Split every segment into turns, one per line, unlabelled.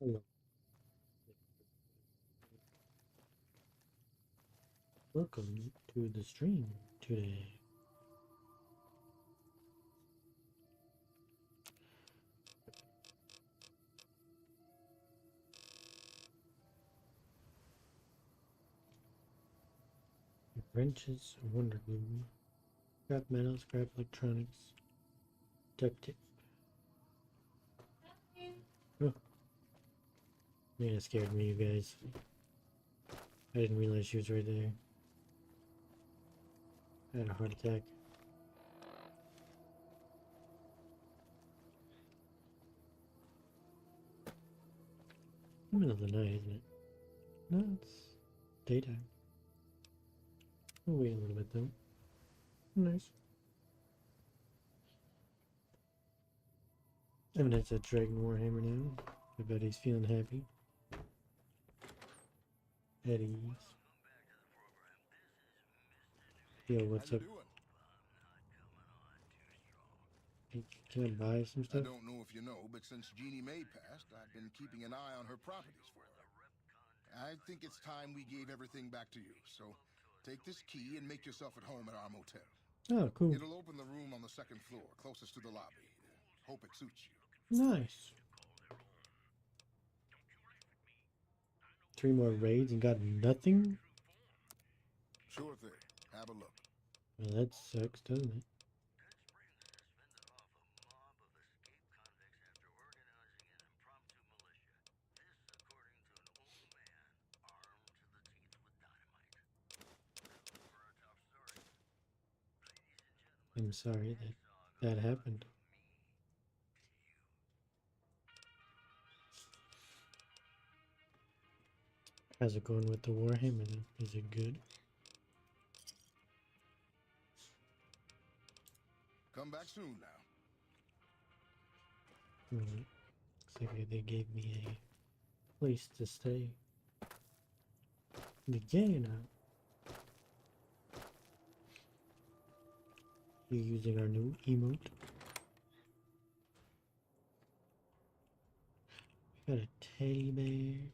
Hello. Welcome to the stream today. Wrenches, wonder glue, scrap metal, scrap electronics, duct tape. Oh, man, it scared me, you guys. I didn't realize she was right there. I had a heart attack. Middle of the night, isn't it? No, it's daytime. We'll wait a little bit though. Nice. Evan has that Dragon Warhammer now. I bet he's feeling happy. At ease. Yo, what's up? Can I buy some stuff?
I don't know if you know, but since Jeannie May passed, I've been keeping an eye on her properties for her. I think it's time we gave everything back to you, so take this key and make yourself at home at our motel.
Oh, cool.
It'll open the room on the second floor, closest to the lobby. Hope it suits you.
Nice. 3 more raids and got nothing?
Sure thing. Have a look.
Well, that sucks, doesn't it? I'm sorry that happened. How's it going with the Warhammer then? Is it good?
Come back soon now.
Looks like they gave me a place to stay. Again, you're using our new emote. We got a teddy bear.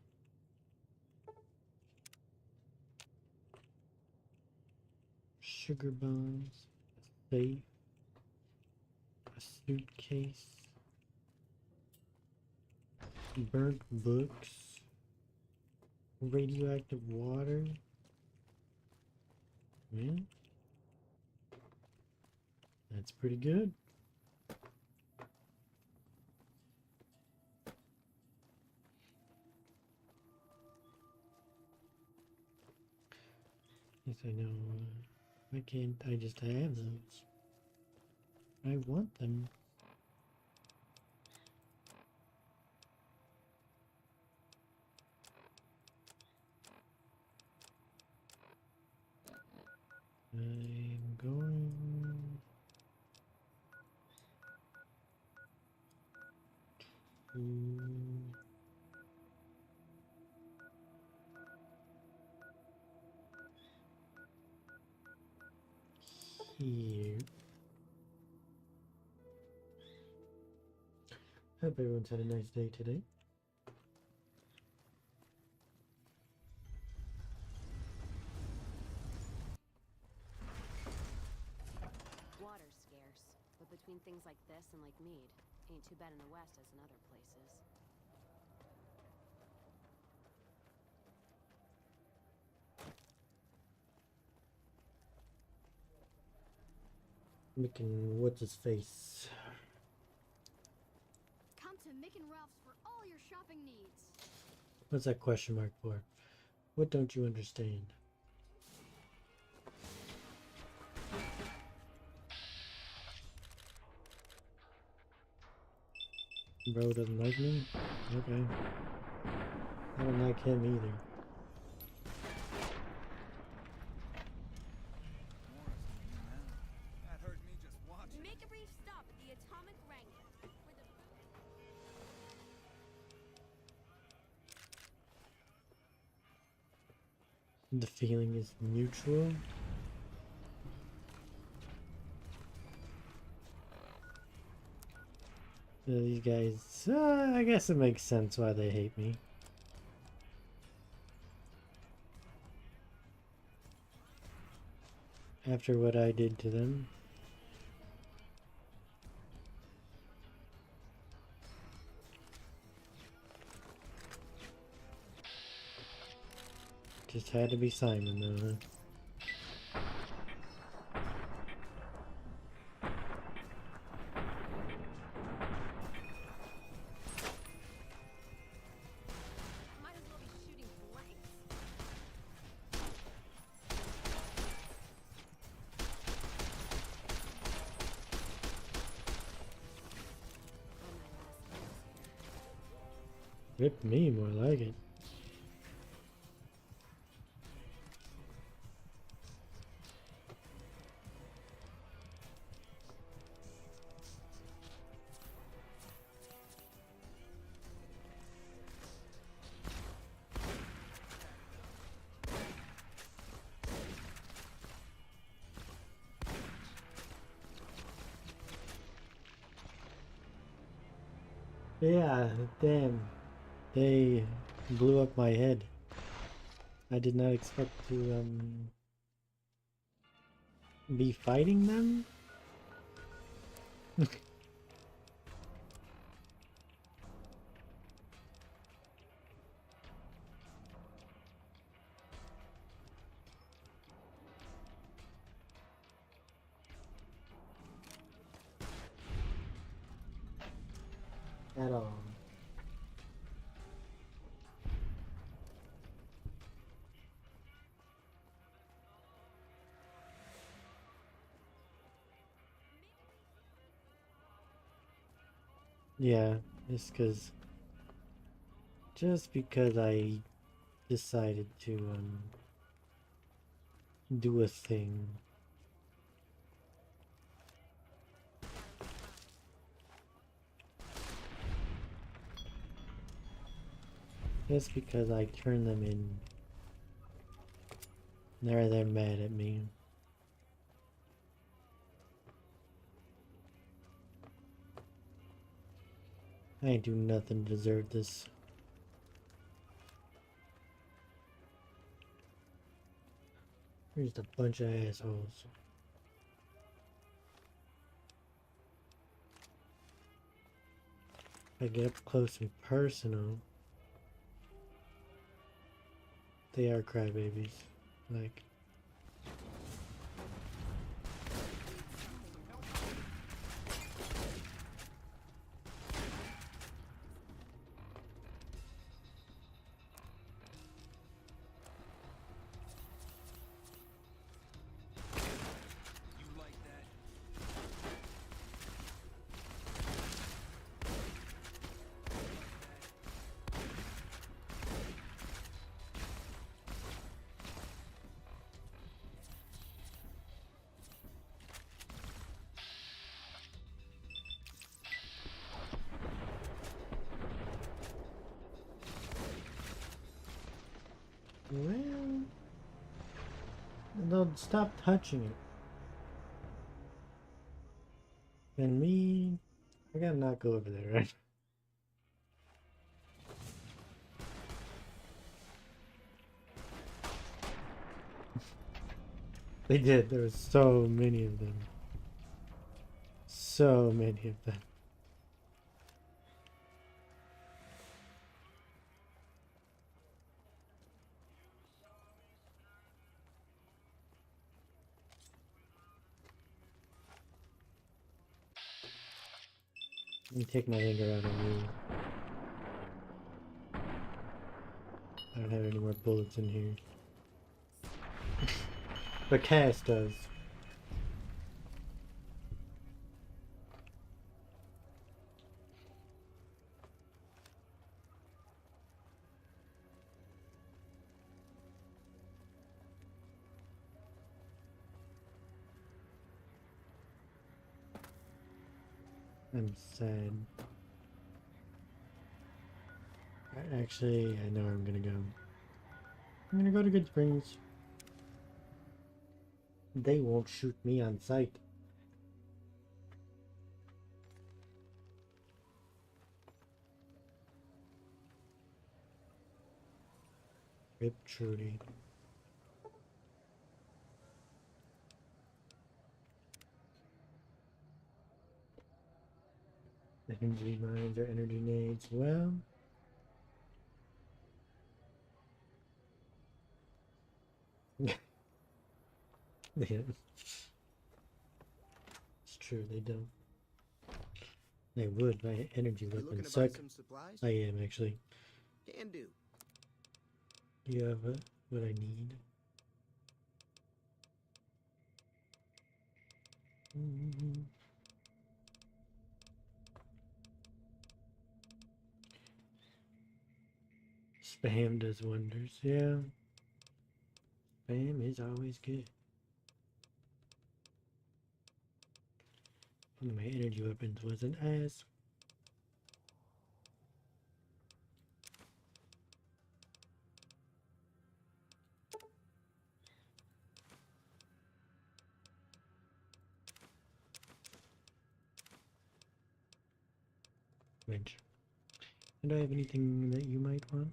Sugar bombs. A safe. A suitcase. Burnt books. Radioactive water. Man. That's pretty good. Yes, I know. Why can't I just have those? I want them. I'm going to here. Hope everyone's had a nice day today.
Water's scarce, but between things like this and Lake Mead, ain't too bad in the West as in other places.
Making what's his face?
Come to Mick and Ralph's for all your shopping needs.
What's that question mark for? What don't you understand? Bro doesn't like me? Okay. I don't like him either.
Make a brief stop at the Atomic Wrangler,
The feeling is mutual. These guys, I guess it makes sense why they hate me. After what I did to them. Just had to be Simon though, huh?
Might as well be shooting blanks.
On my last legs here.
Rip me, more like it. Yeah, damn. They blew up my head. I did not expect to, be fighting them? At all. Yeah, just because I decided to, do a thing. Just because I turned them in. Now they're mad at me. I ain't do nothing to deserve this. We're just a bunch of assholes. If I get up close and personal, they are crybabies. Like, well, they'll stop touching it. And me, I gotta not go over there, right? They did. There were so many of them. So many of them. Let me take my anger out on you. I don't have any more bullets in here. But Cass does. I'm sad. Actually, I know where I'm gonna go. I'm gonna go to Good Springs. They won't shoot me on sight. Rip Trudy. Energy mines or energy nades. Well, yeah, it's true. They don't. They would. My energy
You looking
weapons
to buy
suck.
some supplies?
I am actually.
Can do.
Do you have what I need? Spam does wonders. Yeah. Spam is always good. One of my energy weapons was an ass. Wrench. Do I have anything that you might want?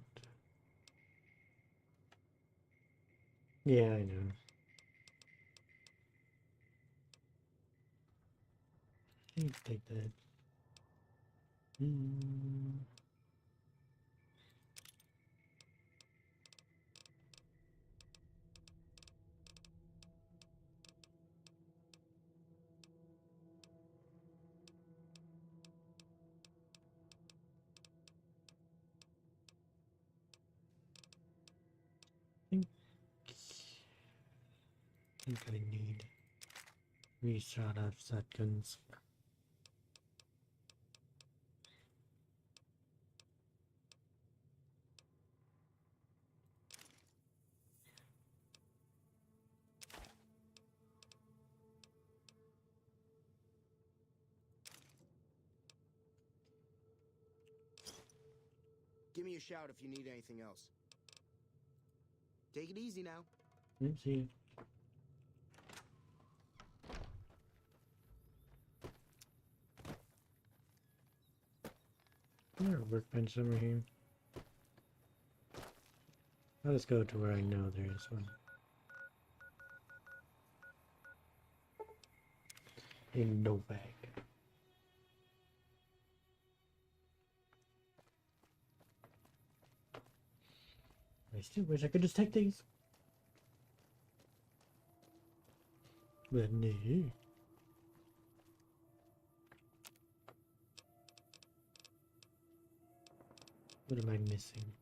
Yeah, I know. I need to take that. I think I need reshot of shotguns.
Give me a shout if you need anything else. Take it easy now.
Let's see. There's a workbench somewhere here. I'll just go to where I know there is one. A no bag. I still wish I could just take these. But no. What am I missing?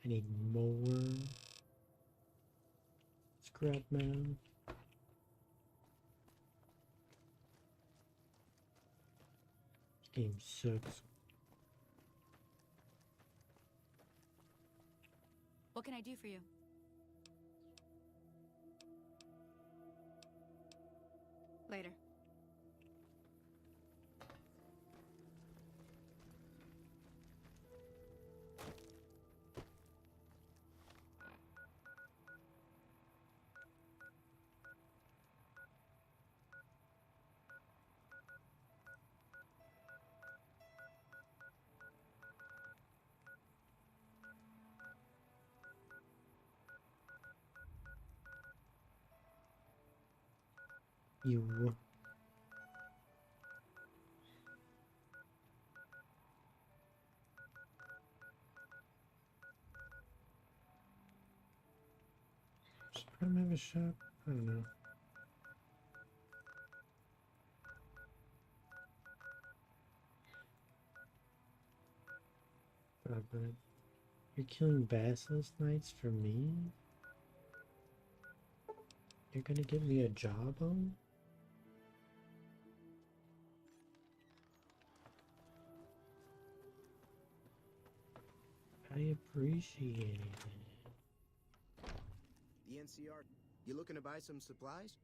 I need more scrap metal. This game sucks.
What can I do for you? Later.
You. Should I have a shop? I don't know. But you're killing Basilisk Knights for me? You're gonna give me a job on? I appreciate it.
The NCR. You looking to buy some supplies?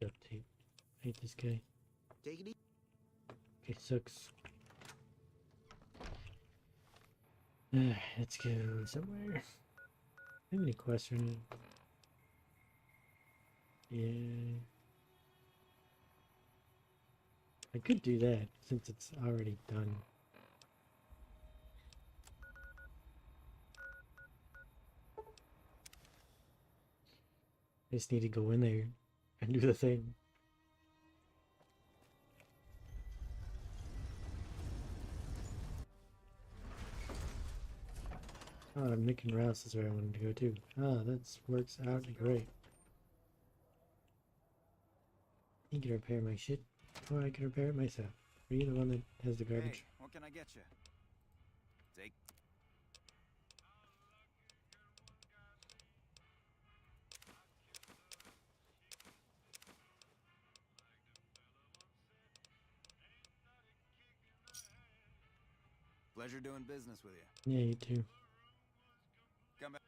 Duct tape. I hate this guy.
Take it easy.
It sucks. Let's go somewhere. I have any questions? Yeah. I could do that since it's already done. I just need to go in there and do the thing. Oh, Mick and Rouse is where I wanted to go too. Ah, that works out great. You can repair my shit, or I can repair it myself. Are you the one that has the garbage?
Hey, what can I get you? Take. Pleasure doing business with you.
Yeah, you too.
Come back.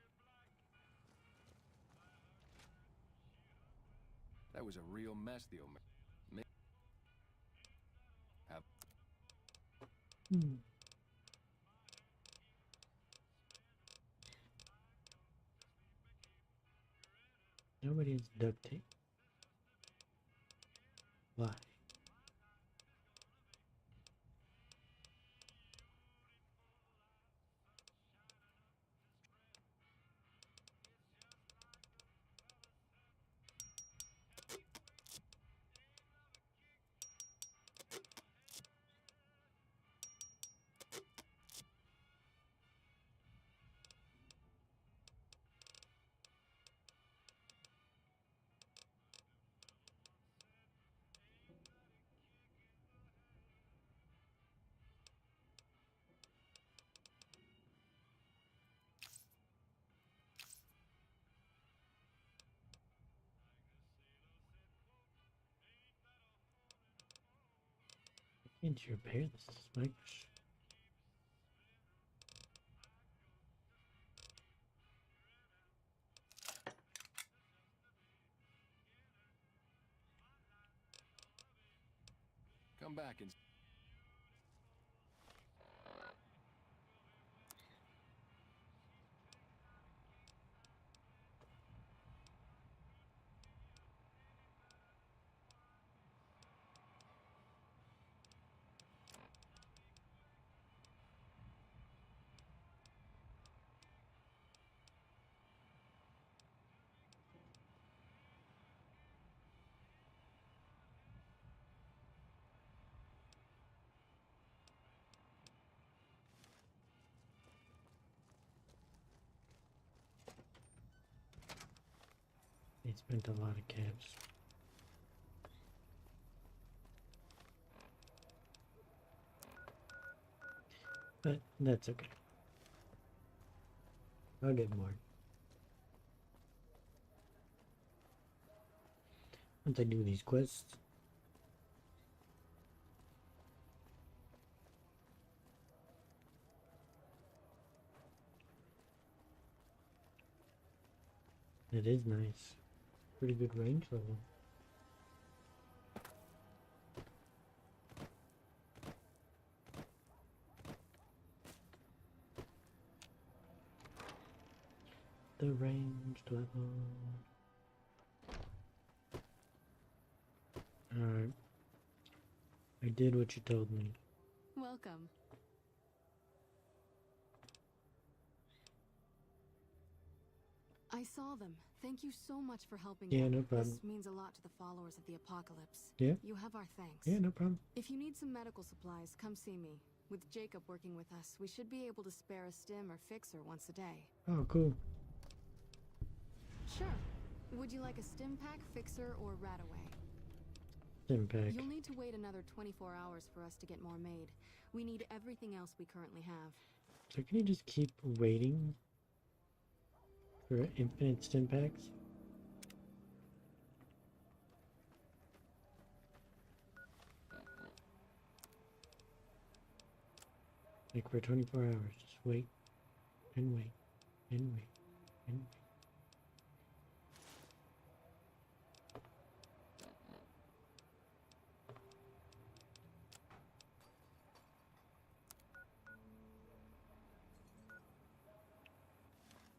That was a real mess, the old man.
Hmm. Nobody has duct tape. Why? Can't you repair this? My question.
Come back and...
They spent a lot of cabs. But that's okay. I'll get more. Once I do these quests. It is nice. Pretty good range level. The ranged level. Alright. I did what you told me.
Welcome. I saw them. Thank you so much for helping
Yeah,
them.
no problem.
This means a lot to the followers of the apocalypse.
Yeah?
You have our thanks.
Yeah, no problem.
If you need some medical supplies, come see me. With Jacob working with us, we should be able to spare a stim or fixer once a day.
Oh, cool.
Sure. Would you like a stim pack, fixer, or Radaway?
Impact.
You'll need to wait another 24 hours for us to get more made. We need everything else we currently have.
So can you just keep waiting for infinite stim packs? Like for 24 hours, just wait and wait and wait and wait.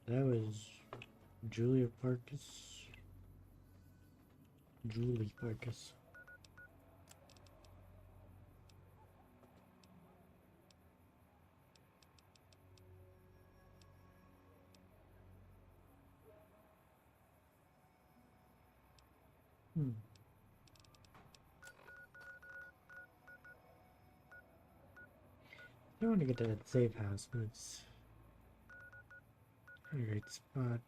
That was Julia Parkus. Julie Farkas. I want to get to that safe house, but it's a great spot.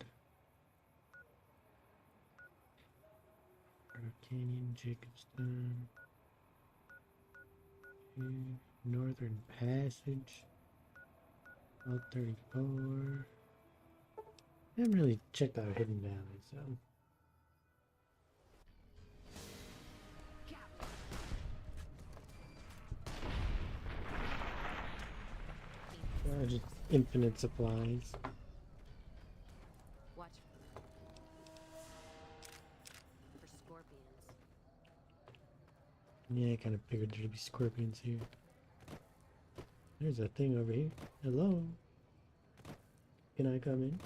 Canyon, Jacobstown. Okay. Northern Passage. Route 34. I haven't really checked out Hidden Valley, so. Just infinite supplies.
Watch for scorpions.
Yeah, I kind of figured there'd be scorpions here. There's a thing over here. Hello? Can I come in?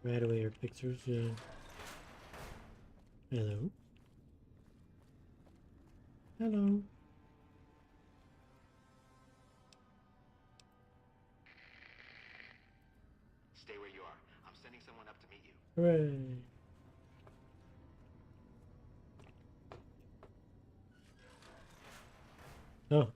Right away, our fixers. Hello? Hello?
Stay where you are. I'm sending someone up to meet you.
Hooray! Oh.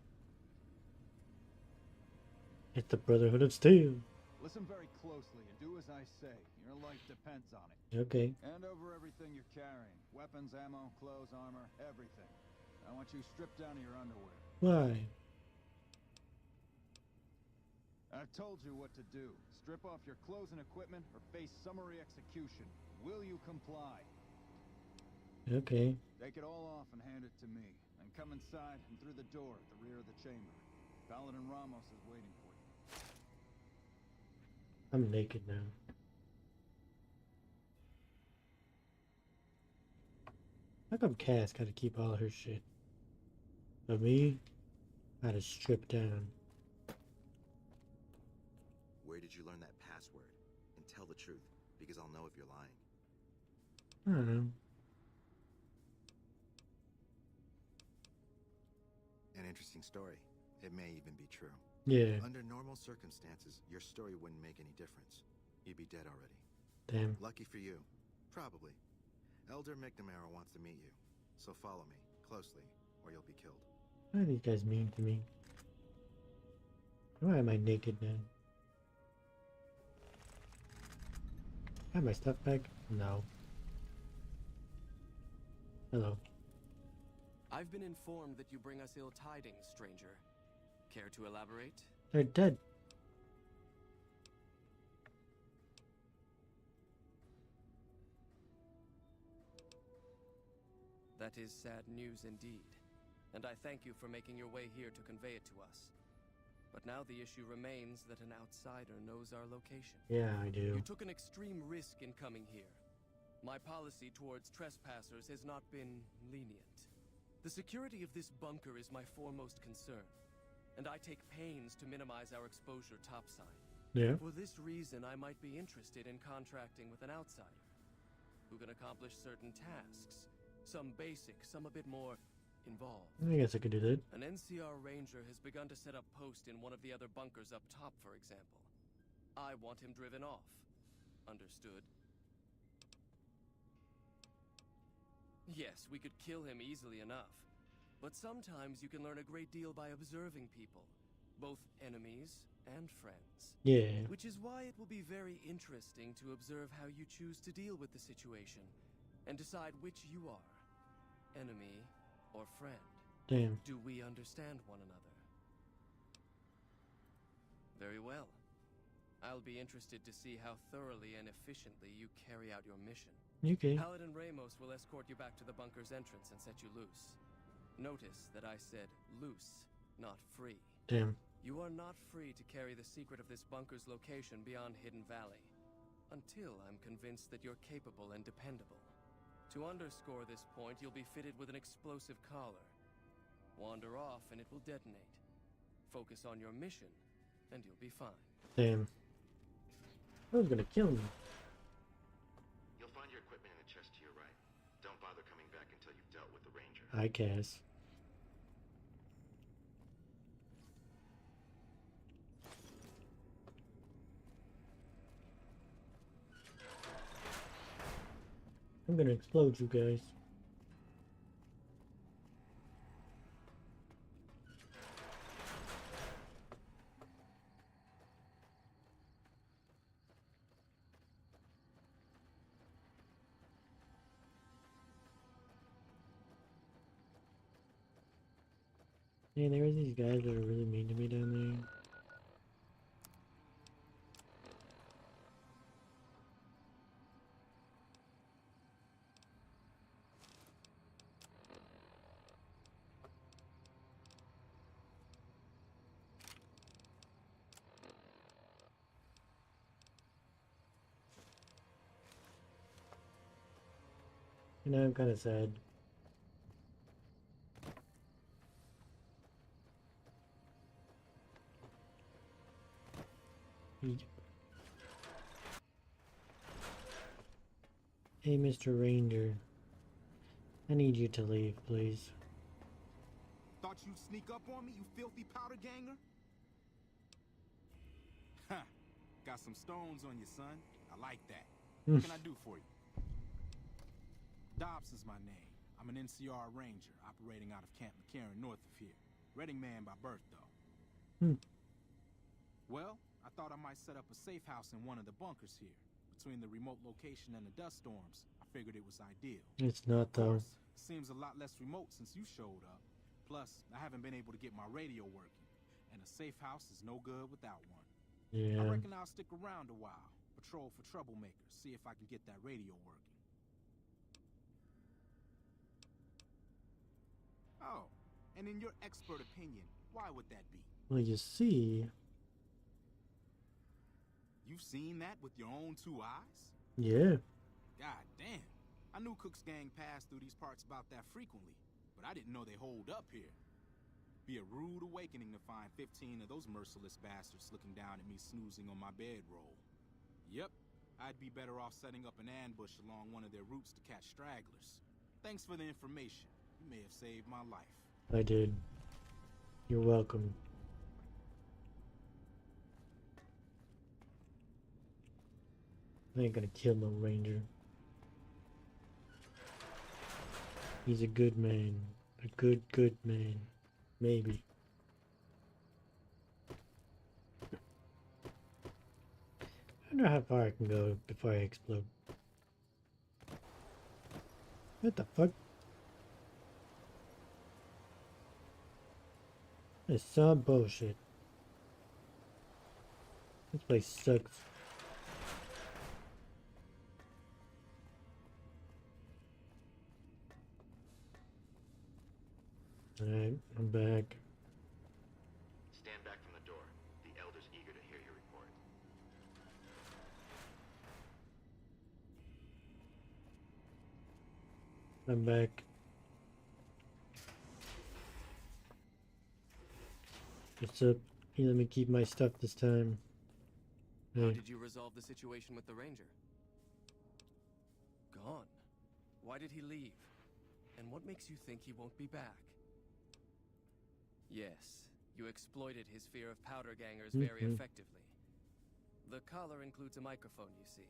It's the Brotherhood of Steel.
Listen very closely and do as I say. Your life depends on it.
Okay.
Hand over everything you're carrying. Weapons, ammo, clothes, armor, everything. I want you stripped down to your underwear.
Why?
I've told you what to do. Strip off your clothes and equipment or face summary execution. Will you comply?
Okay.
Take it all off and hand it to me. Then come inside and through the door at the rear of the chamber. Paladin Ramos is waiting for you.
I'm naked now. How come Cass gotta keep all her shit? But me, I had to strip down.
Where did you learn that password? And tell the truth, because I'll know if you're lying.
I don't know.
An interesting story. It may even be true.
Yeah.
Under normal circumstances, your story wouldn't make any difference. You'd be dead already.
Damn.
Lucky for you. Probably. Elder McNamara wants to meet you. So follow me, closely, or you'll be killed.
Why are these guys mean to me? Why am I naked now? Have my stuff back? No. Hello.
I've been informed that you bring us ill tidings, stranger. Care to elaborate?
They're dead.
That is sad news indeed, and I thank you for making your way here to convey it to us. But now the issue remains that an outsider knows our location.
Yeah, I do.
You took an extreme risk in coming here. My policy towards trespassers has not been lenient. The security of this bunker is my foremost concern, and I take pains to minimize our exposure topside.
Yeah.
For this reason, I might be interested in contracting with an outsider who can accomplish certain tasks. Some basic, some a bit more involved.
I guess I could do that.
An NCR ranger has begun to set up post in one of the other bunkers up top, for example. I want him driven off. Understood? Yes, we could kill him easily enough. But sometimes you can learn a great deal by observing people. Both enemies and friends.
Yeah.
Which is why it will be very interesting to observe how you choose to deal with the situation. And decide which you are. Enemy or friend.
Damn.
Do we understand one another? Very well. I'll be interested to see how thoroughly and efficiently you carry out your mission.
Okay.
Paladin Ramos will escort you back to the bunker's entrance and set you loose. Notice that I said loose, not free.
Damn.
You are not free to carry the secret of this bunker's location beyond Hidden Valley. Until I'm convinced that you're capable and dependable. To underscore this point, you'll be fitted with an explosive collar. Wander off and it will detonate. focus on your mission, and you'll be fine.
Damn. I was gonna kill me.
You'll find your equipment in the chest to your right. Don't bother coming back until you've dealt with the Ranger.
I guess. I'm gonna explode you guys. Yeah, there are these guys that are really mean to me down there. You know, I'm kind of sad. Hey, Mr. Ranger. I need you to leave, please.
Thought you'd sneak up on me, you filthy powder ganger? Huh. Got some stones on you, son. I like that. What can I do for you? Dobbs is my name. I'm an NCR Ranger operating out of Camp McCarran north of here. Reading man by birth, though. Well, I thought I might set up a safe house in one of the bunkers here. Between the remote location and the dust storms, I figured it was ideal.
It's not, though.
Of course, seems a lot less remote since you showed up. Plus, I haven't been able to get my radio working. And a safe house is no good without one.
Yeah.
I reckon I'll stick around a while. Patrol for troublemakers. See if I can get that radio working. Oh, and in your expert opinion, why would that be?
Well, you see...
You've seen that with your own two eyes?
Yeah.
God damn. I knew Cook's gang passed through these parts about that frequently, but I didn't know they holed up here. Be a rude awakening to find 15 of those merciless bastards looking down at me snoozing on my bedroll. Yep, I'd be better off setting up an ambush along one of their routes to catch stragglers. Thanks for the information. You may have saved my life.
I did. You're welcome. I ain't gonna kill no ranger. He's a good man. A good man. Maybe. I wonder how far I can go before I explode. What the fuck? That's some bullshit. This place sucks. Alright, I'm back.
Stand back from the door. The Elder's eager to hear your report.
I'm back. What's up? You let me keep my stuff this time.
How did you resolve the situation with the Ranger? Gone. Why did he leave? And what makes you think he won't be back? Yes, you exploited his fear of powder gangers very effectively. The collar includes a microphone, you see.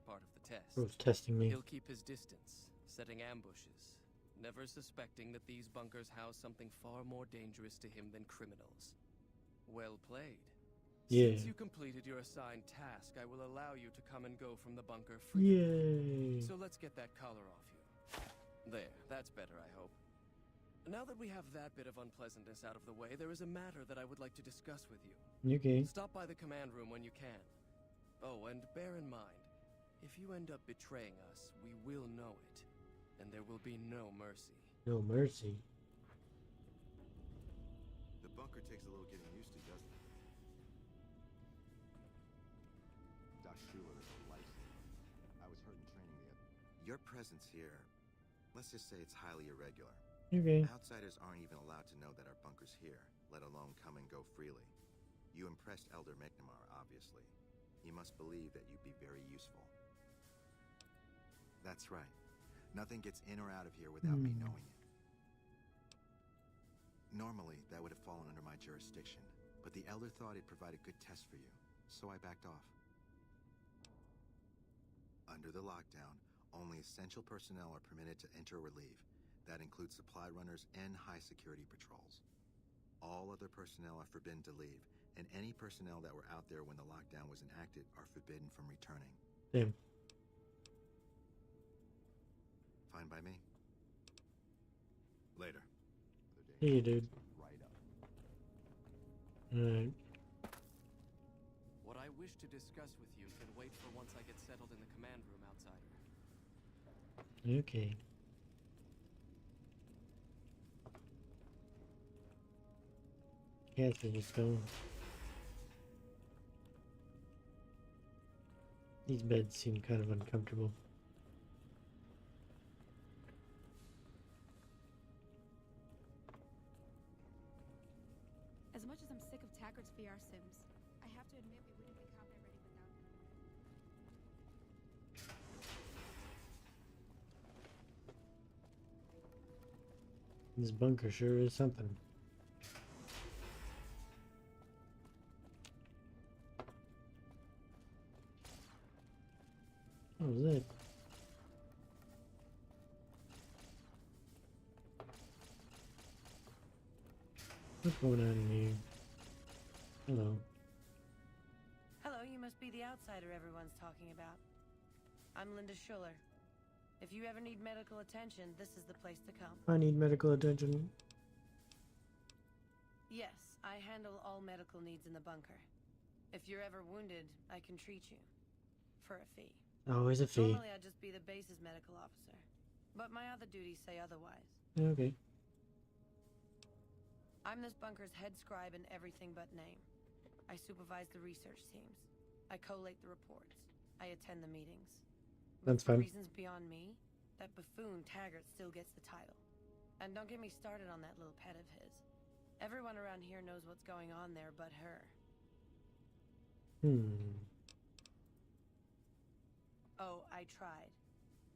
Part of the test.
Bro's testing me.
He'll keep his distance, setting ambushes, never suspecting that these bunkers house something far more dangerous to him than criminals. Well played.
Yeah.
Since you completed your assigned task, I will allow you to come and go from the bunker freely.
Yay!
So let's get that collar off you. There, that's better, I hope. Now that we have that bit of unpleasantness out of the way, there is a matter that I would like to discuss with you.
Okay.
Stop by the command room when you can. Oh, and bear in mind, if you end up betraying us, we will know it. And there will be no mercy.
No mercy?
The bunker takes a little getting used to, doesn't it?
Doc Schuler is a lifesaver. I was hurt in training the other...
Your presence here, let's just say it's highly irregular.
Okay.
Outsiders aren't even allowed to know that our bunker's here, let alone come and go freely. You impressed Elder McNamara, obviously. He must believe that you'd be very useful. That's right. Nothing gets in or out of here without me knowing it. Normally, that would have fallen under my jurisdiction, but the Elder thought he'd provide a good test for you, so I backed off. Under the lockdown, only essential personnel are permitted to enter or leave. That includes supply runners and high-security patrols. All other personnel are forbidden to leave, and any personnel that were out there when the lockdown was enacted are forbidden from returning.
Damn.
Fine by me. Later.
Hey, dude.
Right up.
Alright.
What I wish to discuss with you can wait for once I get settled in the command room, Outsider.
Okay. Guess I just go. These beds seem kind of uncomfortable.
As much as I'm sick of Taggart's VR sims, I have to admit we wouldn't be combat ready without them.
This bunker sure is something. What was that? What's going on in here? Hello.
Hello, you must be the outsider everyone's talking about. I'm Linda Schuller. If you ever need medical attention, this is the place to come.
I need medical attention.
Yes, I handle all medical needs in the bunker. If you're ever wounded, I can treat you. For a fee.
Always a fee.
Normally I'd just be the base's medical officer. But my other duties say otherwise.
Okay.
I'm this bunker's head scribe in everything but name. I supervise the research teams. I collate the reports. I attend the meetings.
That's
For
fine.
reasons beyond me, that buffoon Taggart still gets the title. And don't get me started on that little pet of his. Everyone around here knows what's going on there but her. Oh, I tried.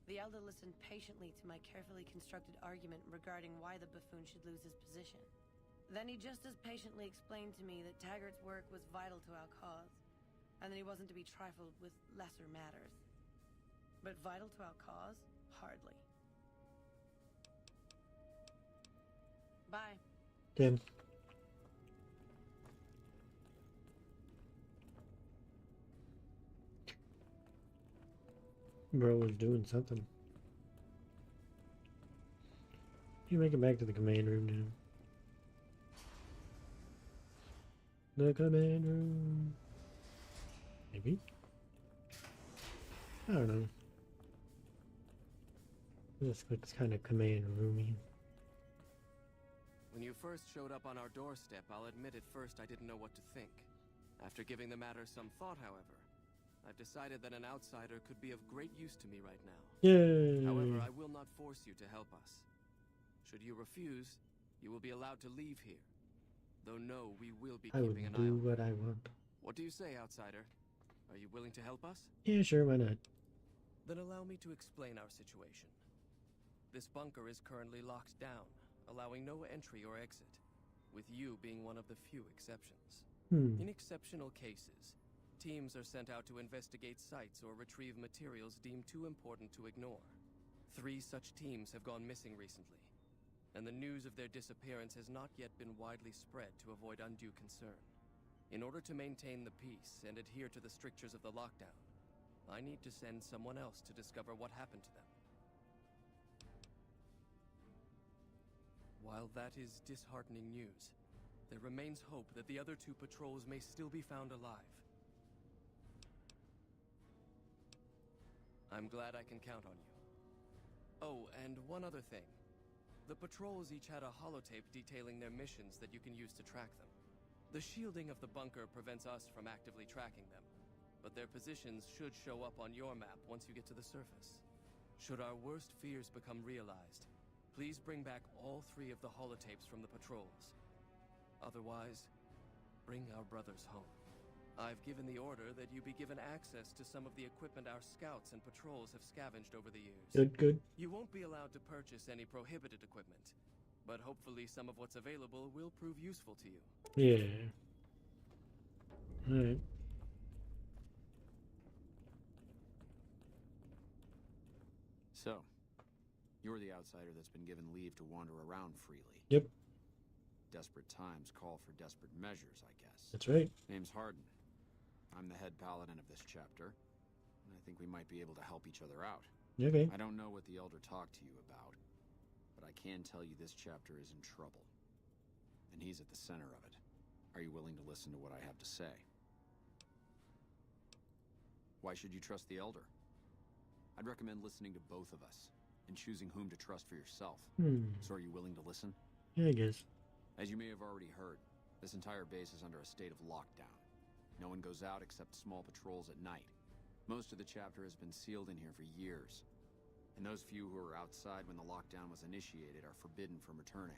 The Elder listened patiently to my carefully constructed argument regarding why the buffoon should lose his position. Then he just as patiently explained to me that Taggart's work was vital to our cause, and that he wasn't to be trifled with lesser matters. But vital to our cause? Hardly. Bye.
Damn. Bro was doing something. You make it back to the command room now. The command room. Maybe? I don't know. This looks kind of command roomy.
When you first showed up on our doorstep, I'll admit at first I didn't know what to think. After giving the matter some thought, however, I've decided that an outsider could be of great use to me right now.
Yay!
However, I will not force you to help us. Should you refuse, you will be allowed to leave here. Though no, we will be
I would
keeping an eye
do
on you.
what I want.
What do you say, outsider? Are you willing to help us?
Yeah, sure, why not?
Then allow me to explain our situation. This bunker is currently locked down, allowing no entry or exit, with you being one of the few exceptions. In exceptional cases, teams are sent out to investigate sites or retrieve materials deemed too important to ignore. 3 such teams have gone missing recently, and the news of their disappearance has not yet been widely spread to avoid undue concern. In order to maintain the peace and adhere to the strictures of the lockdown, I need to send someone else to discover what happened to them. While that is disheartening news, there remains hope that the other 2 patrols may still be found alive. I'm glad I can count on you. Oh, and one other thing. The patrols each had a holotape detailing their missions that you can use to track them. The shielding of the bunker prevents us from actively tracking them, but their positions should show up on your map once you get to the surface. Should our worst fears become realized, Please bring back all 3 of the holotapes from the patrols. Otherwise, bring our brothers home. I've given the order that you be given access to some of the equipment our scouts and patrols have scavenged over the years.
Good, good.
You won't be allowed to purchase any prohibited equipment, but hopefully some of what's available will prove useful to you.
Yeah. Alright.
So, you're the outsider that's been given leave to wander around freely.
Yep.
Desperate times call for desperate measures, I guess.
That's right.
Name's Hardin. I'm the head paladin of this chapter, and I think we might be able to help each other out.
Okay.
I don't know what the Elder talked to you about, but I can tell you this chapter is in trouble. And he's at the center of it. Are you willing to listen to what I have to say? Why should you trust the Elder? I'd recommend listening to both of us, and choosing whom to trust for yourself. So are you willing to listen?
Yeah, I guess.
As you may have already heard, this entire base is under a state of lockdown. No one goes out except small patrols at night. Most of the chapter has been sealed in here for years. And those few who were outside when the lockdown was initiated are forbidden from returning.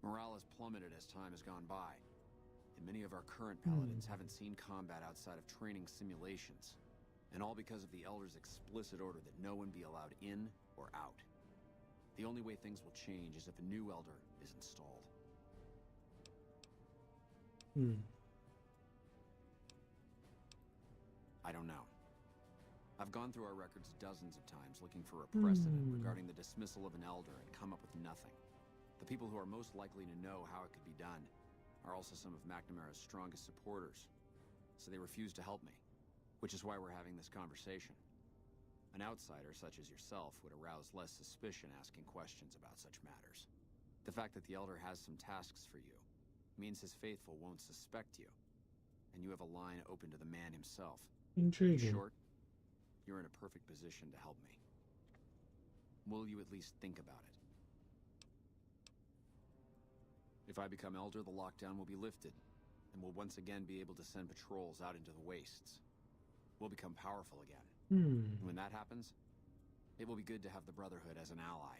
Morale has plummeted as time has gone by. And many of our current paladins haven't seen combat outside of training simulations. And all because of the Elder's explicit order that no one be allowed in or out. The only way things will change is if a new Elder is installed. I don't know. I've gone through our records dozens of times looking for a precedent regarding the dismissal of an Elder and come up with nothing. The people who are most likely to know how it could be done are also some of McNamara's strongest supporters, so they refuse to help me, which is why we're having this conversation. An outsider such as yourself would arouse less suspicion asking questions about such matters. The fact that the Elder has some tasks for you means his faithful won't suspect you, and you have a line open to the man himself.
Intriguing.
In short, you're in a perfect position to help me. Will you at least think about it? If I become Elder, the lockdown will be lifted, and we'll once again be able to send patrols out into the wastes. We'll become powerful again. And when that happens, it will be good to have the Brotherhood as an ally.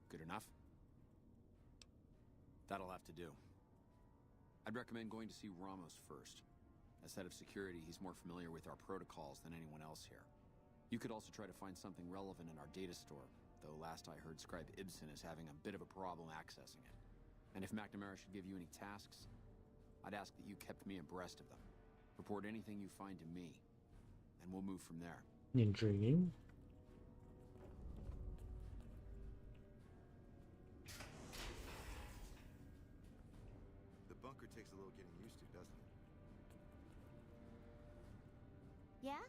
Good enough? That'll have to do. I'd recommend going to see Ramos first. As head of security, he's more familiar with our protocols than anyone else here. You could also try to find something relevant in our data store, though last I heard Scribe Ibsen is having a bit of a problem accessing it. And if McNamara should give you any tasks, I'd ask that you kept me abreast of them. Report anything you find to me, and we'll move from there.
Intriguing.
The bunker takes a little getting used to, doesn't it?
Yeah?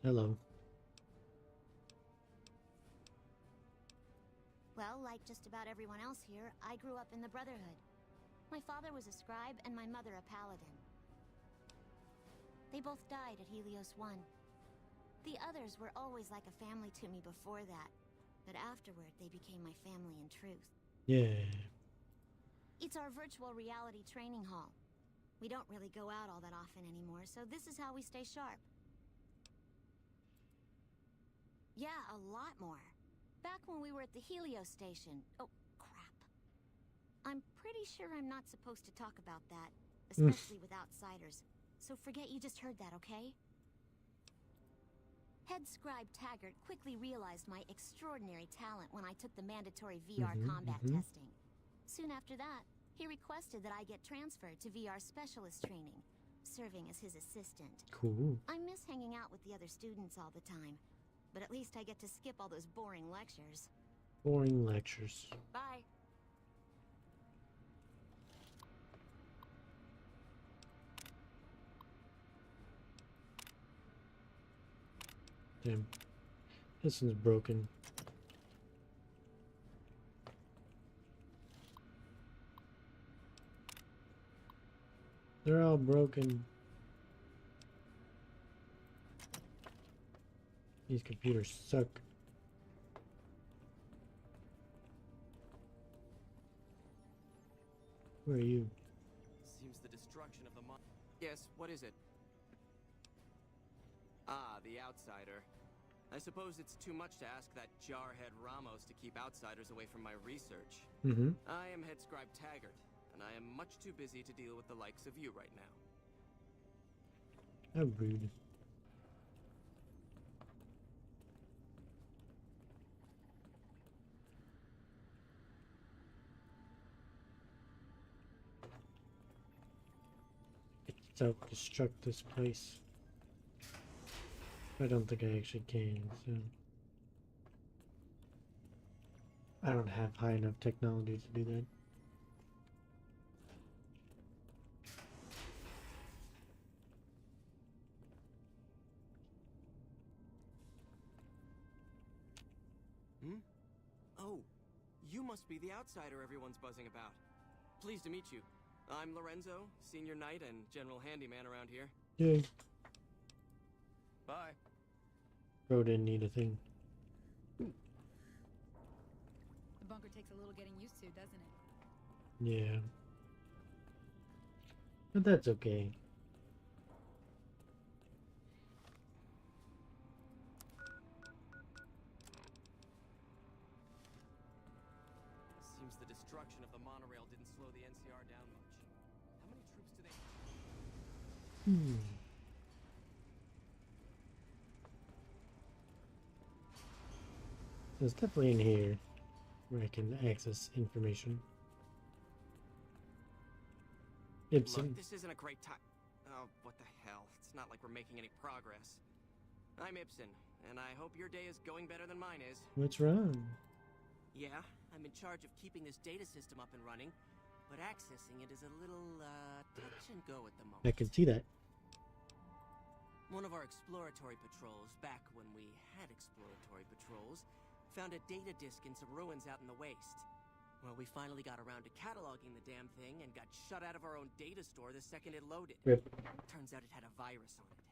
Hello.
Well, like just about everyone else here, I grew up in the Brotherhood. My father was a scribe and my mother a paladin. They both died at Helios 1. The others were always like a family to me before that, but afterward they became my family in truth.
Yeah.
It's our virtual reality training hall. We don't really go out all that often anymore, so this is how we stay sharp. Yeah, a lot more. Back when we were at the Helios station. Oh, crap. I'm pretty sure I'm not supposed to talk about that, especially with outsiders. So forget you just heard that, okay? Head Scribe Taggart quickly realized my extraordinary talent when I took the mandatory VR combat testing. Soon after that, he requested that I get transferred to VR specialist training, serving as his assistant.
Cool.
I miss hanging out with the other students all the time, but at least I get to skip all those boring lectures.
Boring lectures.
Bye.
Damn. This one's broken. They're all broken. These computers suck. Where are you?
Seems the destruction of the mon- Yes, what is it? Ah, the outsider. I suppose it's too much to ask that jarhead Ramos to keep outsiders away from my research.
Mm-hmm.
I am head scribe Taggart, and I am much too busy to deal with the likes of you right now.
How rude. Self-destruct this place. I don't think I actually can, so I don't have high enough technology to do that.
Oh, you must be the outsider everyone's buzzing about. Pleased to meet you. I'm Lorenzo, senior knight and general handyman around here.
Yay.
Bye.
Bro didn't need a thing.
The bunker takes a little getting used to, doesn't it?
Yeah. But that's okay.
Seems the destruction of the monorail didn't slow the NCR down much. How many troops do they have?
There's definitely in here where I can access information. Ibsen.
Look, this isn't a great time. Oh, what the hell? It's not like we're making any progress. I'm Ibsen, and I hope your day is going better than mine is.
What's wrong?
Yeah, I'm in charge of keeping this data system up and running, but accessing it is a little, touch and go at the moment.
I can see that.
One of our exploratory patrols, back when we had exploratory patrols, found a data disk in some ruins out in the waste. Well, we finally got around to cataloging the damn thing and got shut out of our own data store the second it loaded.
Rip.
Turns out it had a virus on it.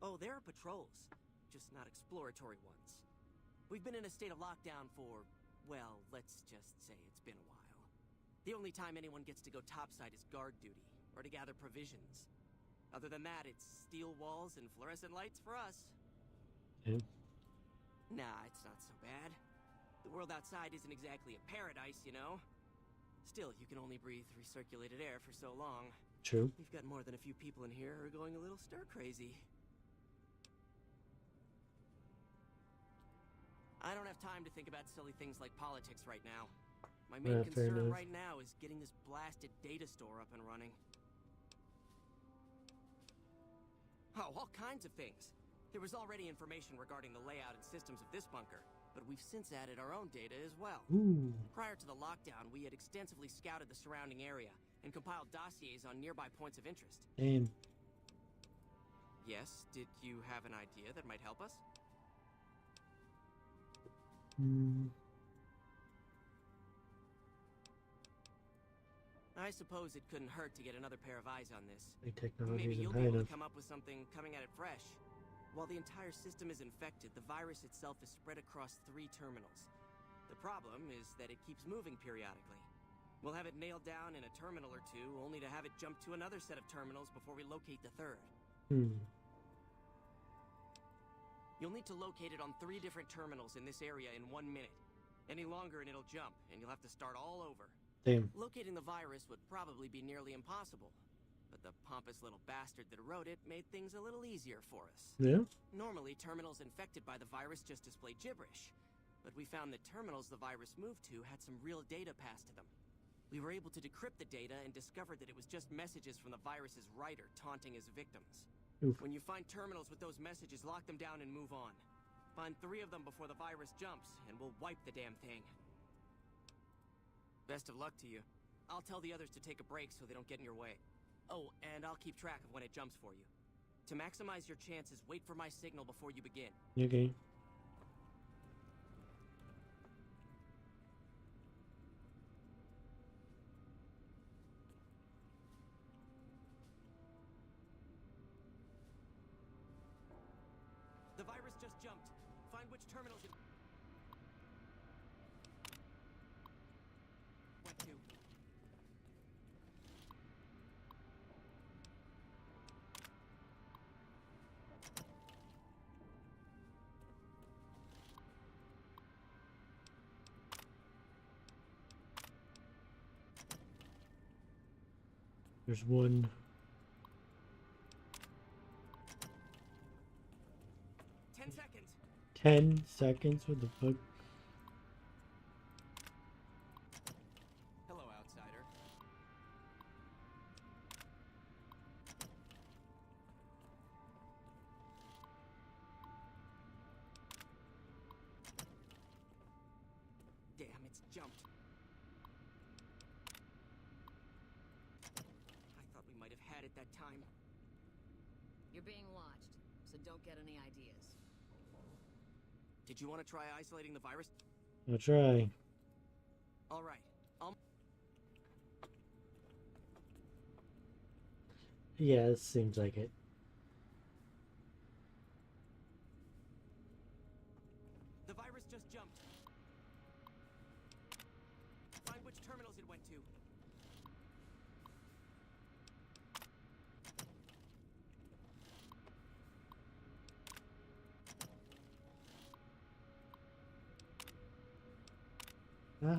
Oh, there are patrols, just not exploratory ones. We've been in a state of lockdown for, well, let's just say it's been a while. The only time anyone gets to go topside is guard duty, or to gather provisions. Other than that, it's steel walls and fluorescent lights for us.
Yeah.
Nah, it's not so bad. The world outside isn't exactly a paradise, you know? Still, you can only breathe recirculated air for so long.
True.
We've got more than a few people in here who are going a little stir-crazy. I don't have time to think about silly things like politics right now. My main concern right now is getting this blasted data store up and running. Oh, all kinds of things. There was already information regarding the layout and systems of this bunker, but we've since added our own data as well.
Ooh.
Prior to the lockdown, we had extensively scouted the surrounding area and compiled dossiers on nearby points of interest.
Damn.
Yes, did you have an idea that might help us? I suppose it couldn't hurt to get another pair of eyes on this. Maybe you'll be able to come up with something coming at it fresh. While the entire system is infected, the virus itself is spread across 3 terminals. The problem is that it keeps moving periodically. We'll have it nailed down in a terminal or 2, only to have it jump to another set of terminals before we locate the 3rd. You'll need to locate it on 3 different terminals in this area in 1 minute. Any longer and it'll jump, and you'll have to start all over.
Damn.
Locating the virus would probably be nearly impossible. But the pompous little bastard that wrote it made things a little easier for us.
Yeah?
Normally, terminals infected by the virus just display gibberish. But we found that terminals the virus moved to had some real data passed to them. We were able to decrypt the data and discovered that it was just messages from the virus's writer taunting his victims.
Oof.
When you find terminals with those messages, lock them down and move on. Find 3 of them before the virus jumps, and we'll wipe the damn thing. Best of luck to you. I'll tell the others to take a break so they don't get in your way. Oh, and I'll keep track of when it jumps for you. To maximize your chances, wait for my signal before you begin.
Okay.
The virus just jumped. Find which terminals it went to.
There's one.
Seconds.
10 seconds with the book.
Hello, outsider. Damn, it's jumped. I thought we might have had it that time.
You're being watched, so don't get any ideas.
Did you want to try isolating the virus?
I'll try.
All right.
Yeah, it seems like it.
The virus just jumped. Find which terminals it went to.
Ah.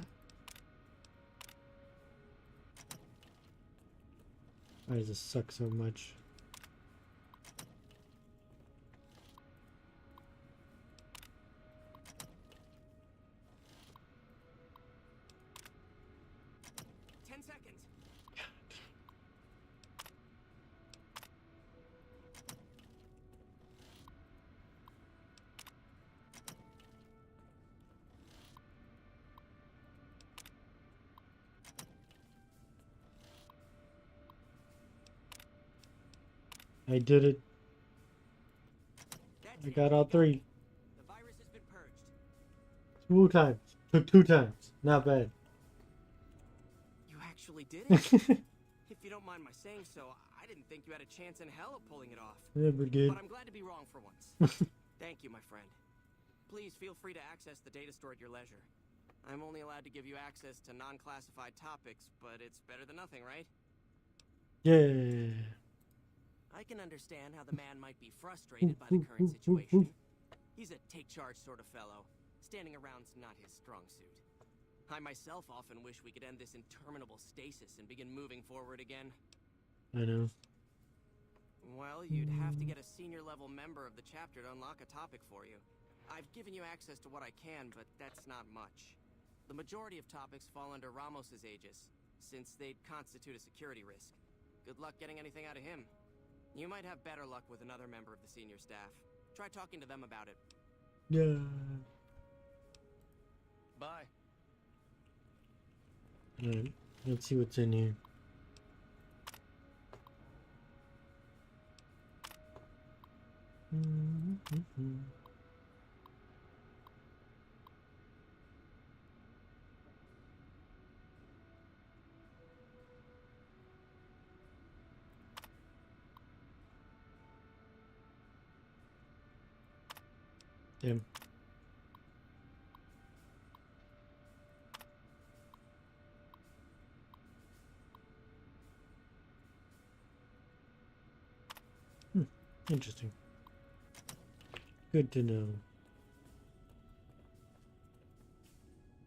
Why does this suck so much? I did it. I got all 3.
The virus has been purged.
2 times. Took 2 times. Not bad.
You actually did it? If you don't mind my saying so, I didn't think you had a chance in hell of pulling it off.
Yeah, but good.
But I'm glad to be wrong for once. Thank you, my friend. Please feel free to access the data store at your leisure. I'm only allowed to give you access to non-classified topics, but it's better than nothing, right?
Yeah.
I can understand how the man might be frustrated by the current situation. He's a take-charge sort of fellow. Standing around's not his strong suit. I myself often wish we could end this interminable stasis and begin moving forward again.
I know.
Well, you'd have to get a senior-level member of the chapter to unlock a topic for you. I've given you access to what I can, but that's not much. The majority of topics fall under Ramos's aegis, since they'd constitute a security risk. Good luck getting anything out of him. You might have better luck with another member of the senior staff. Try talking to them about it.
Yeah.
Bye.
Alright, let's see what's in here. Damn. Interesting. Good to know.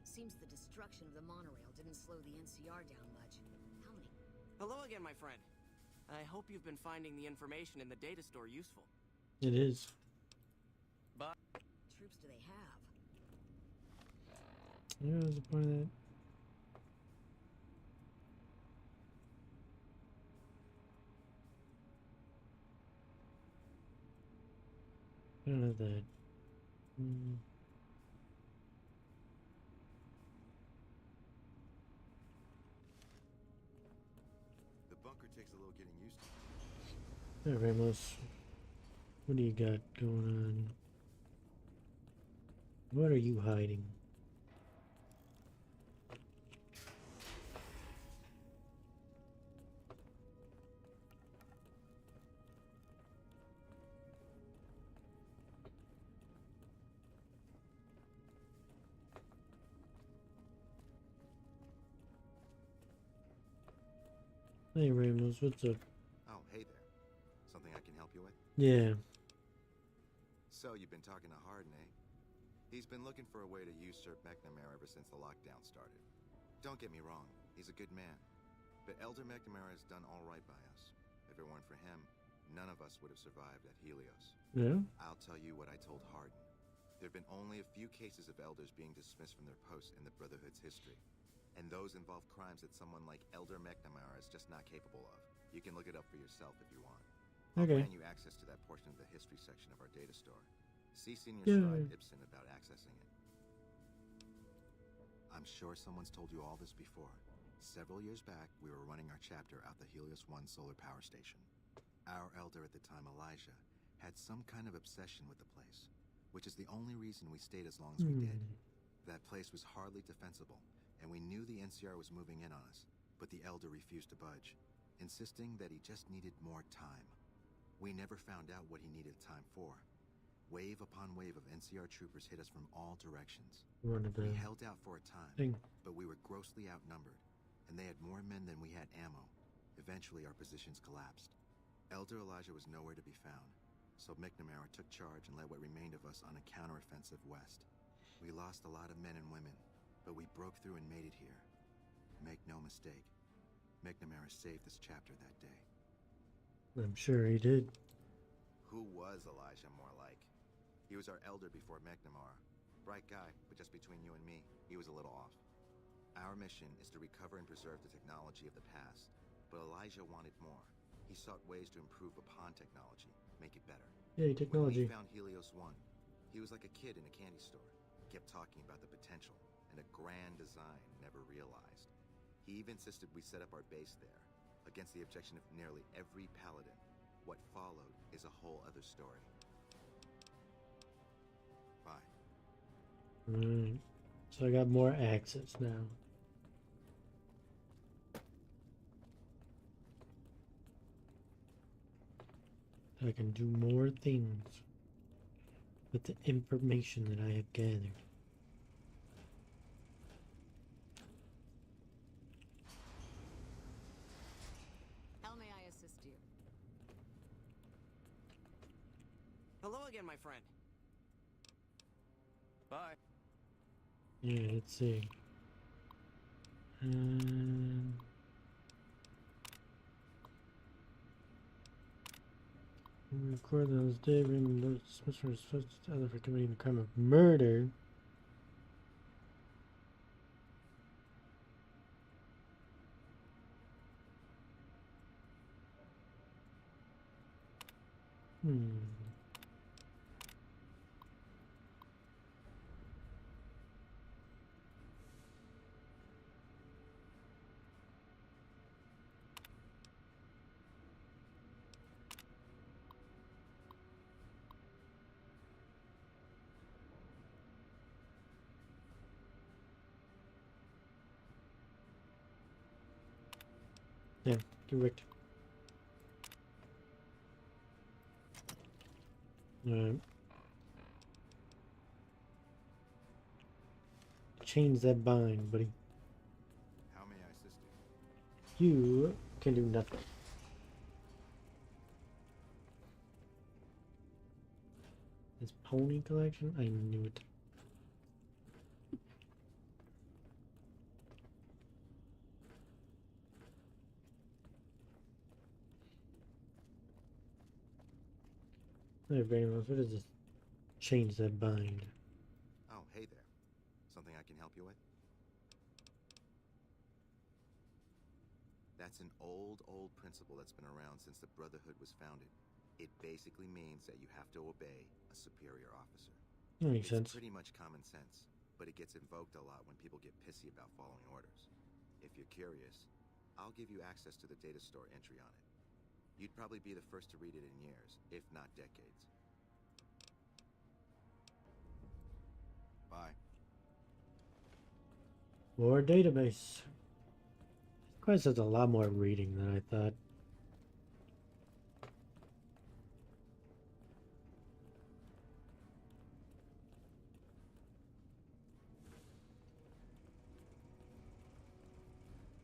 Seems the destruction of the monorail didn't slow the NCR down much. How many?
Hello again, my friend. I hope you've been finding the information in the data store useful.
It is.
Bye.
Troops do they have?
Yeah, what's the point of that? I don't have that.
The bunker takes a little getting used to.
Hey, Ramos. What do you got going on? What are you hiding? Hey Ramos, what's up?
Oh, hey there. Something I can help you with?
Yeah.
So, you've been talking to Harden, eh? He's been looking for a way to usurp McNamara ever since the lockdown started. Don't get me wrong, he's a good man. But Elder McNamara has done all right by us. If it weren't for him, none of us would have survived at Helios.
Yeah?
I'll tell you what I told Hardin. There have been only a few cases of elders being dismissed from their posts in the Brotherhood's history. And those involve crimes that someone like Elder McNamara is just not capable of. You can look it up for yourself if you want. I'll grant you access to that portion of the history section of our data store. See Senior Scribe Ibsen about accessing it. I'm sure someone's told you all this before. Several years back, we were running our chapter out the Helios 1 solar power station. Our elder at the time, Elijah, had some kind of obsession with the place, which is the only reason we stayed as long as we did. That place was hardly defensible, and we knew the NCR was moving in on us, but the elder refused to budge, insisting that he just needed more time. We never found out what he needed time for. Wave upon wave of NCR troopers hit us from all directions. We held out for a time, but we were grossly outnumbered, and they had more men than we had ammo. Eventually, our positions collapsed. Elder Elijah was nowhere to be found, so McNamara took charge and led what remained of us on a counteroffensive west. We lost a lot of men and women, but we broke through and made it here. Make no mistake, McNamara saved this chapter that day.
I'm sure he did.
Who was Elijah more like? He was our elder before McNamara. Bright guy, but just between you and me, he was a little off. Our mission is to recover and preserve the technology of the past, but Elijah wanted more. He sought ways to improve upon technology, make it better.
Yay, technology.
When we found Helios 1, he was like a kid in a candy store. Kept talking about the potential and a grand design never realized. He even insisted we set up our base there, against the objection of nearly every paladin. What followed is a whole other story. Bye.
Alright. So I got more access now. I can do more things with the information that I have gathered.
How may I assist you?
Hello again, my friend. Bye.
Yeah, let's see. Record those David and those Smith was supposed to other for committing the crime of murder. Yeah, correct. Alright. Change that bind, buddy.
How may I assist you?
You can do nothing. This pony collection? I knew it. Hey, Brainless, what is this? Change that bind.
Oh, hey there. Something I can help you with? That's an old principle that's been around since the Brotherhood was founded. It basically means that you have to obey a superior officer.
That makes sense.
It's pretty much common sense, but it gets invoked a lot when people get pissy about following orders. If you're curious, I'll give you access to the data store entry on it. You'd probably be the first to read it in years, if not decades. Bye.
More database. Quest has a lot more reading than I thought.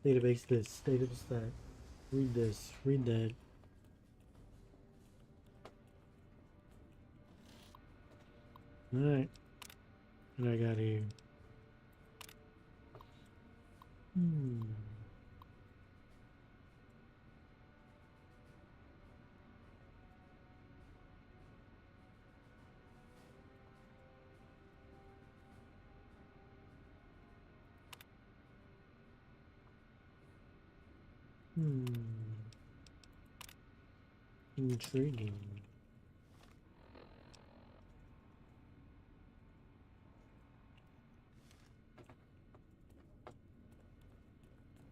Database this, database that. Read this, read that. Alright. What I got here? Intriguing.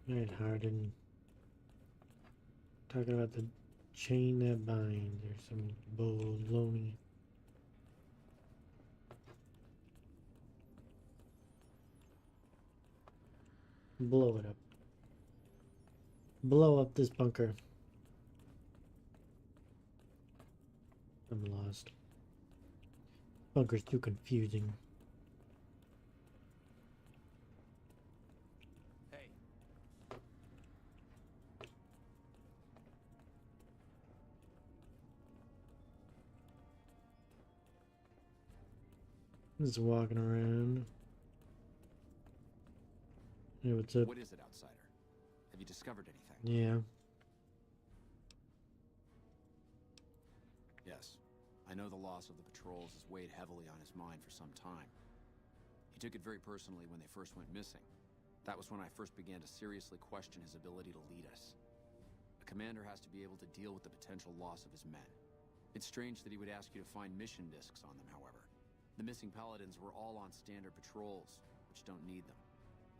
Alright, Harden. Talking about the chain that binds or some baloney. Blow it up. Blow up this bunker. I'm lost. Bunker's too confusing.
Hey.
Just walking around. Hey, what's up?
What is it, outsider? Have you discovered anything?
Yeah.
Yes. I know the loss of the patrols has weighed heavily on his mind for some time. He took it very personally when they first went missing. That was when I first began to seriously question his ability to lead us. A commander has to be able to deal with the potential loss of his men. It's strange that he would ask you to find mission discs on them, however. The missing paladins were all on standard patrols, which don't need them.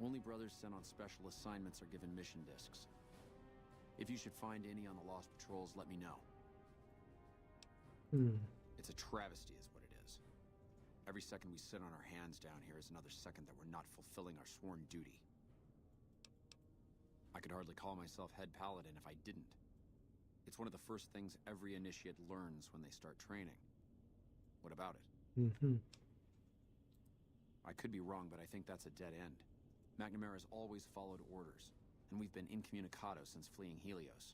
Only brothers sent on special assignments are given mission discs. If you should find any on the lost patrols, let me know. It's a travesty is what it is. Every second we sit on our hands down here is another second that we're not fulfilling our sworn duty. I could hardly call myself head paladin if I didn't. It's one of the first things every initiate learns when they start training. What about it? I could be wrong, but I think that's a dead end. McNamara has always followed orders, and we've been incommunicado since fleeing Helios.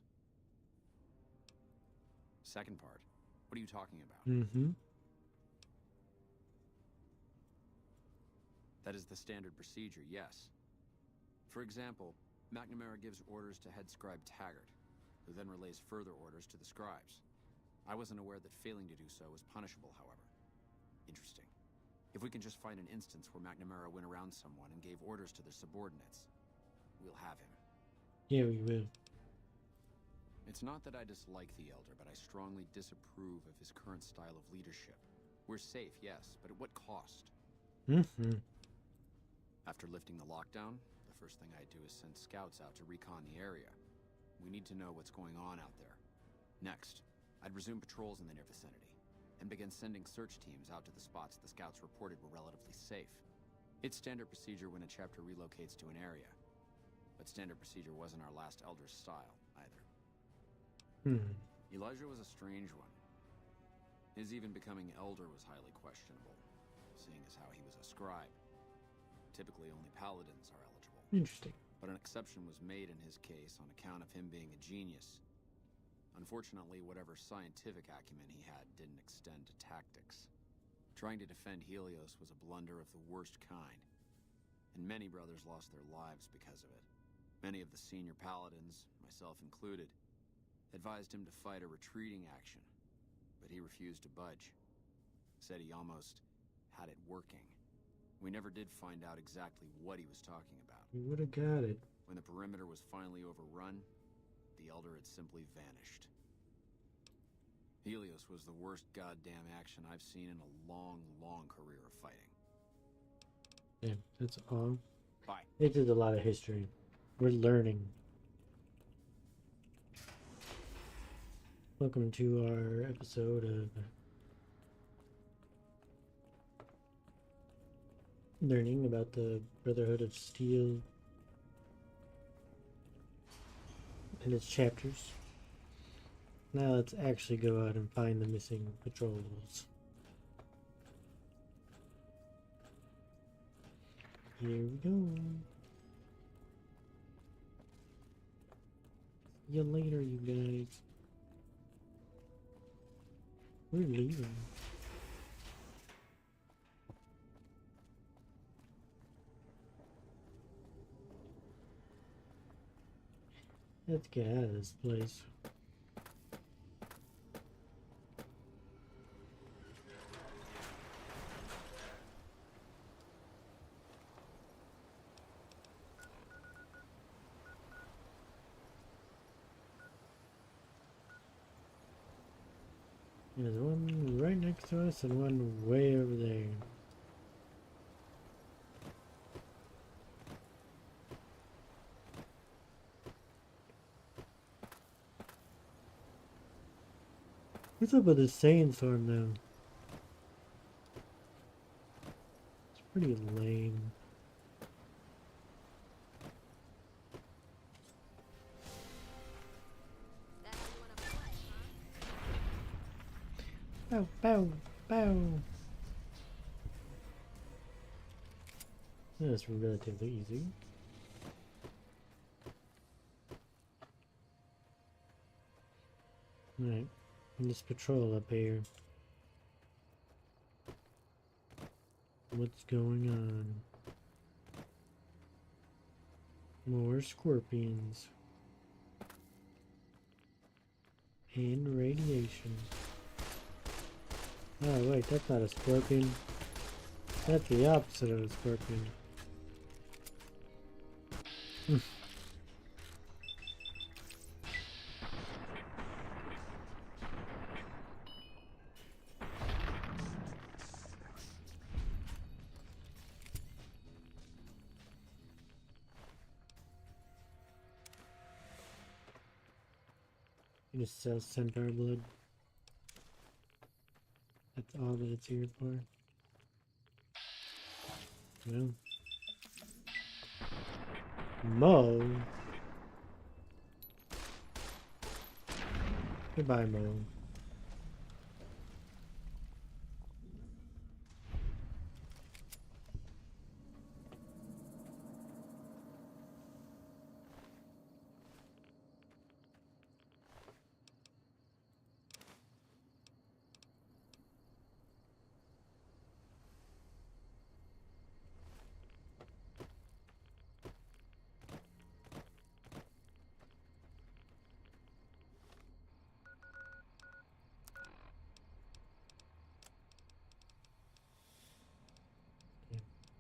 Second part, what are you talking about? That is the standard procedure, yes. For example, McNamara gives orders to head scribe Taggart, who then relays further orders to the scribes. I wasn't aware that failing to do so was punishable, however. Interesting. If we can just find an instance where McNamara went around someone and gave orders to their subordinates, we'll have him.
Yeah, we will.
It's not that I dislike the Elder, but I strongly disapprove of his current style of leadership. We're safe, yes, but at what cost? After lifting the lockdown, the first thing I do is send scouts out to recon the area. We need to know what's going on out there. Next, I'd resume patrols in the near vicinity, and begin sending search teams out to the spots the scouts reported were relatively safe. It's standard procedure when a chapter relocates to an area, but standard procedure wasn't our last Elder's style, either. Elijah was a strange one. His even becoming Elder was highly questionable, seeing as how he was a scribe. Typically, only paladins are eligible.
Interesting.
But an exception was made in his case on account of him being a genius. Unfortunately, whatever scientific acumen he had didn't extend to tactics. Trying to defend Helios was a blunder of the worst kind, and many brothers lost their lives because of it. Many of the senior paladins, myself included, advised him to fight a retreating action, but he refused to budge. Said he almost had it working. We never did find out exactly what he was talking about.
We would have got it.
When the perimeter was finally overrun, the Elder had simply vanished. Helios was the worst goddamn action I've seen in a long, long career of fighting.
Yeah, that's all.
Bye.
It is a lot of history. We're learning. Welcome to our episode of learning about the Brotherhood of Steel and its chapters. Now let's actually go out and find the missing patrols. Here we go. See you later, you guys. We're leaving. Let's get out of this place. There's one right next to us and one way over there. What's up with this sandstorm now? It's pretty lame. Bow, bow, bow. That's relatively easy. Alright, let's patrol up here. What's going on? More scorpions. And radiation. Oh wait, that's not a scorpion. That's the opposite of a scorpion. You just sell centaur blood. That's all that it's here for. Well. Mo. Goodbye, Mo.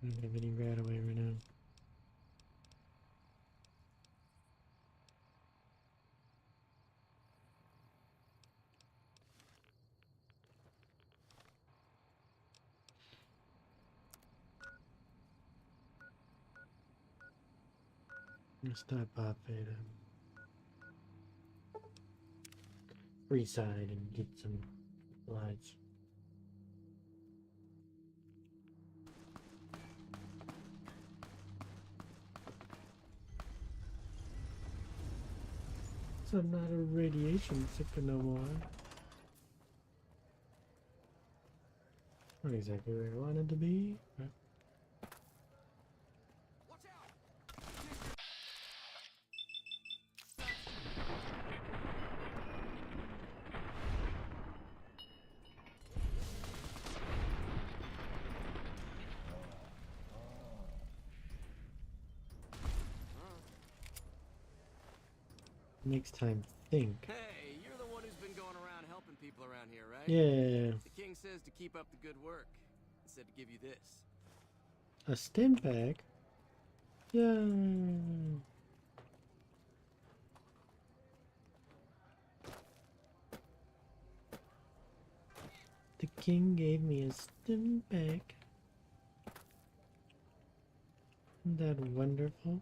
I don't have any rat away right now. Let's stop off at free side and get some lights. So I'm not a radiation sicker no more. Not exactly where I wanted to be, but next time think.
Hey, you're the one who's been going around helping people around here, right?
Yeah.
The king says to keep up the good work. He said to give you this.
A stim pack? Yeah. The king gave me a stim pack. Isn't that wonderful?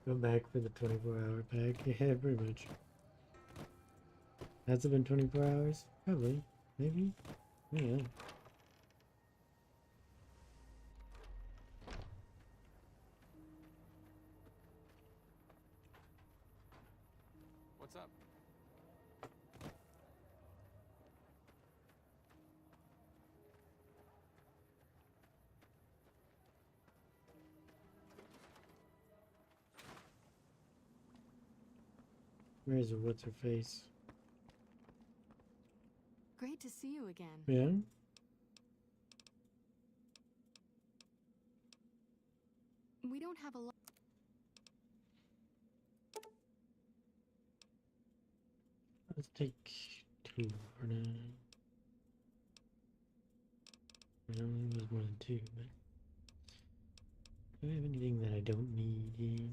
Go back for the 24-hour pack. Yeah, pretty much. Has it been 24 hours? Probably. Maybe? Yeah.
What's up?
Where's her? What's her face?
Great to see you again.
Yeah?
We don't have a lot.
Let's take 2 for now. I know it was more than 2, but do I have anything that I don't need here?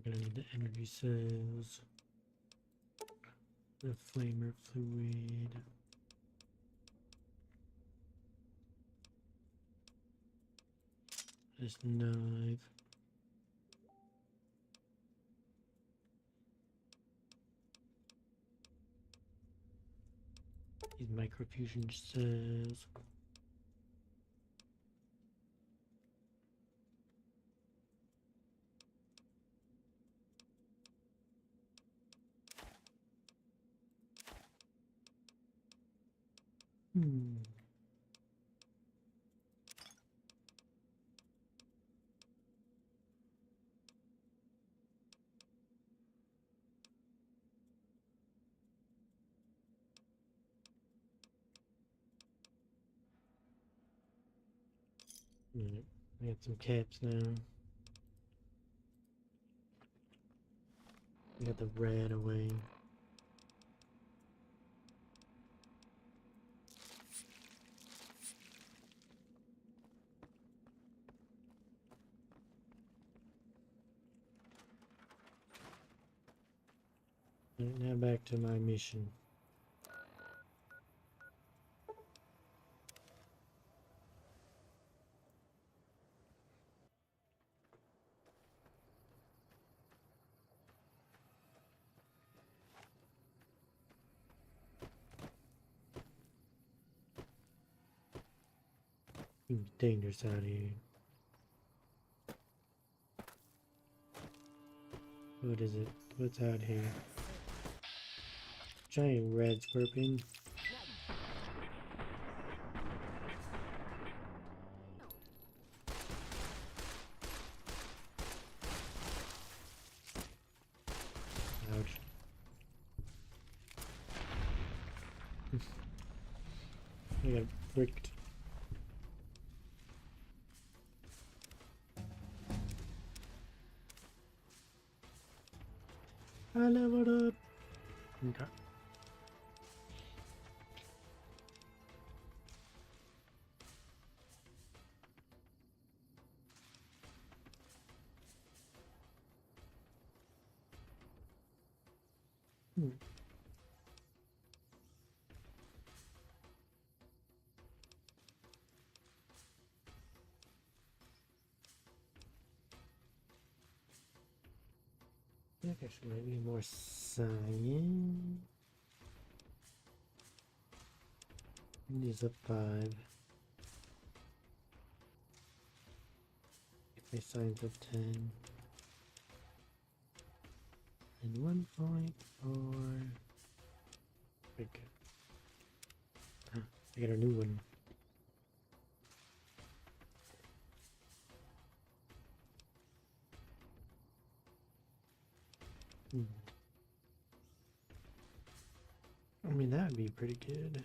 Gonna need the energy cells, the flamer fluid. This knife. These microfusion cells. Alright, I got some caps now. I got the rat away. Alright, now back to my mission. Seems dangerous out here. What is it? What's out here? Giant red scorpion. Ouch. I got bricked. I leveled up. Okay. I think I should maybe more science. These are 5. Get my science of 10. And 1.4. Big. Huh, I got a new one. I mean, that would be pretty good.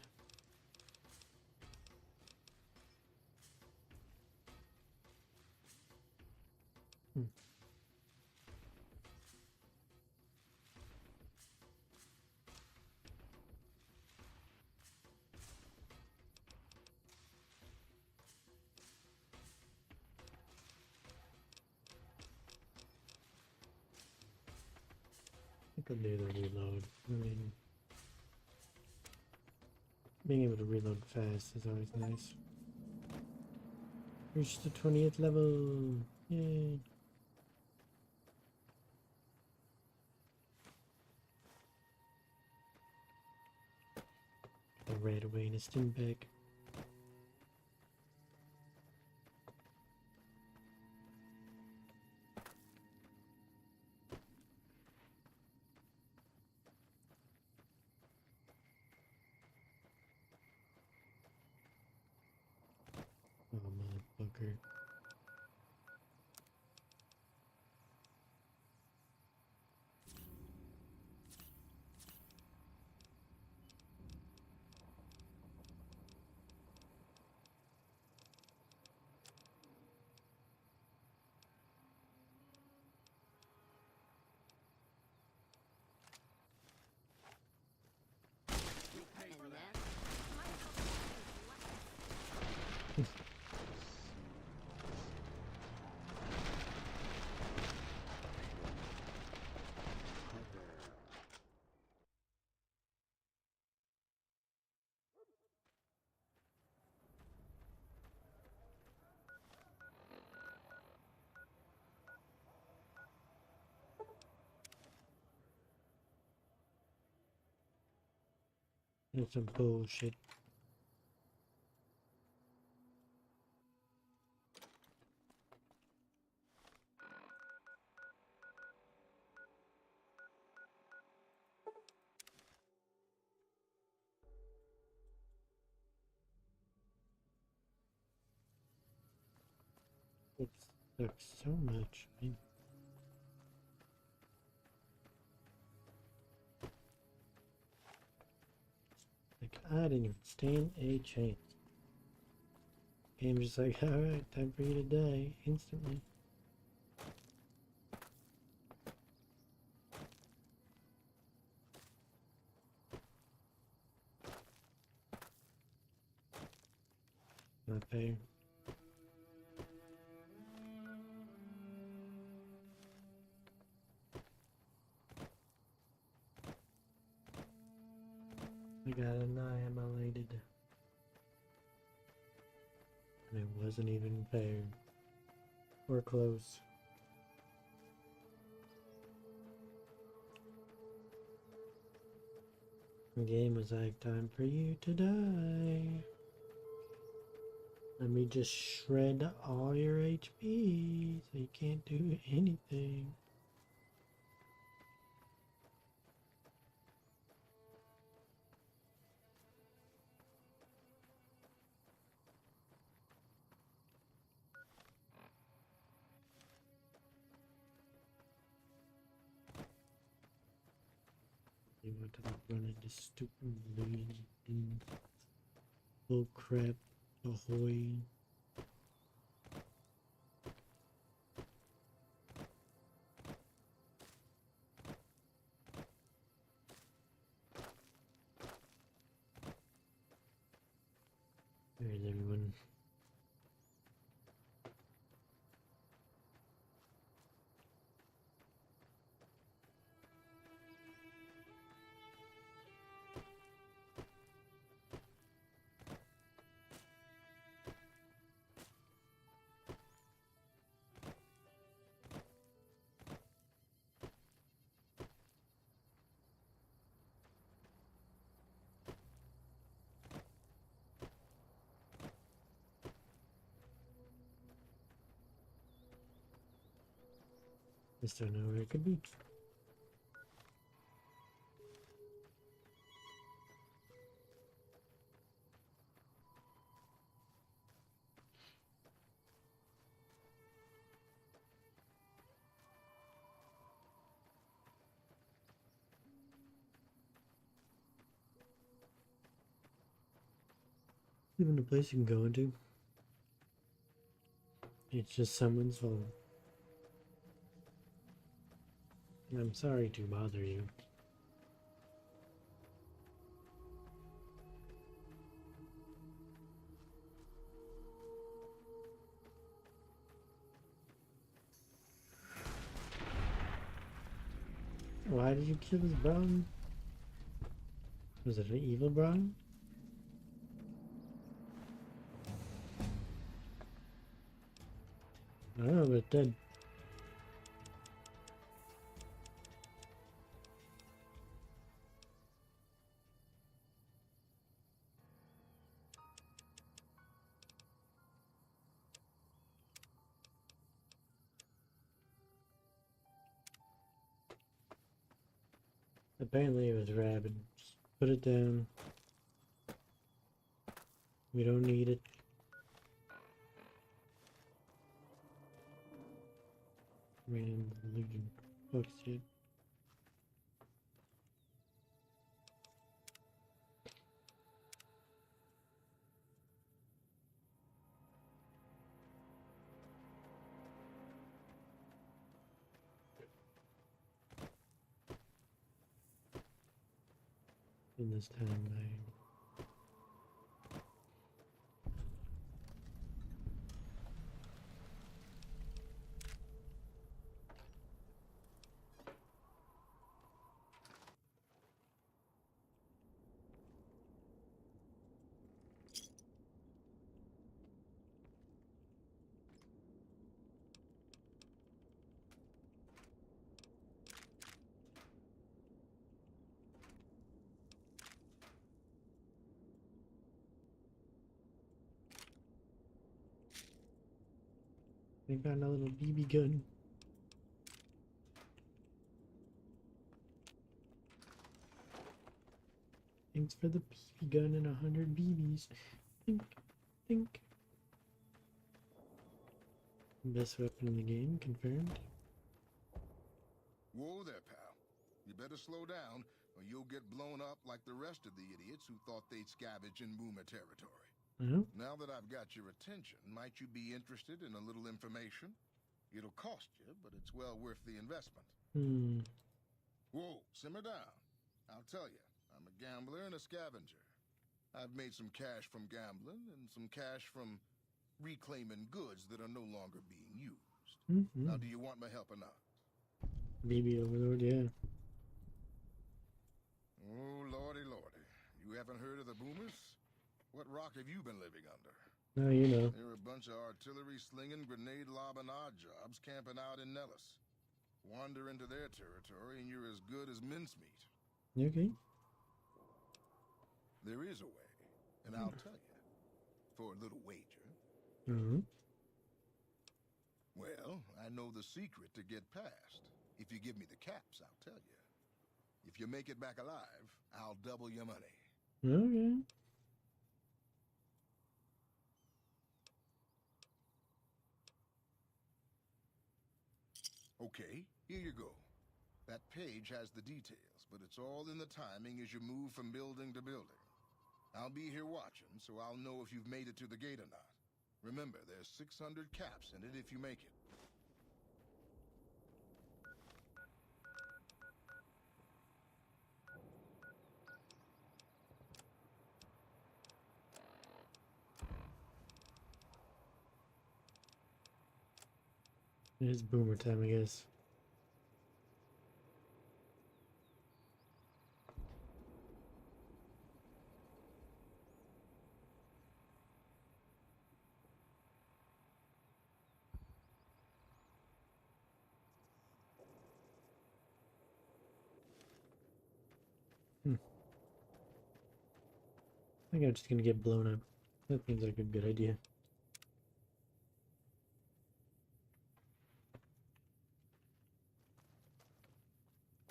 I could do the reload. I mean, being able to reload fast is always nice. Reach the 20th level. Yay. The red away in a stim pack. Oh, motherfucker. That's some bullshit. It sucks so much. Like, I didn't even stand a chance. Game's just like, alright, time for you to die instantly. Not fair. I got annihilated. And it wasn't even fair. Or close. The game was like, time for you to die. Let me just shred all your HP so you can't do anything. You want to run into stupid bleeding bull crap, ahoy. There's everyone. Just don't know where it could be. Even a place you can go into. It's just someone's fault. I'm sorry to bother you. Why did you kill this brown? Was it an evil brown? I don't know, but it did. Apparently it was rabid. Just put it down. We don't need it. Ran the Legion books yet. In this timeline. They found a little BB gun. Thanks for the BB gun and 100 BBs. Think, think. Best weapon in the game, confirmed.
Whoa there, pal. You better slow down, or you'll get blown up like the rest of the idiots who thought they'd scavenge in Boomer territory. Now that I've got your attention, might you be interested in a little information? It'll cost you, but it's well worth the investment. Whoa, simmer down. I'll tell you, I'm a gambler and a scavenger. I've made some cash from gambling and some cash from reclaiming goods that are no longer being used. Now, do you want my help or not?
BB Overlord, yeah.
Oh, lordy, lordy. You haven't heard of the Boomers? What rock have you been living under?
No, you know.
They're a bunch of artillery-slinging, grenade-lobbing odd jobs camping out in Nellis. Wander into their territory and you're as good as mincemeat.
Okay.
There is a way, and I'll tell you. For a little wager. Well, I know the secret to get past. If you give me the caps, I'll tell you. If you make it back alive, I'll double your money.
Okay.
Okay, here you go. That page has the details, but it's all in the timing as you move from building to building. I'll be here watching, so I'll know if you've made it to the gate or not. Remember, there's 600 caps in it if you make it.
It's Boomer time, I guess. I think I'm just gonna get blown up. That seems like a good idea.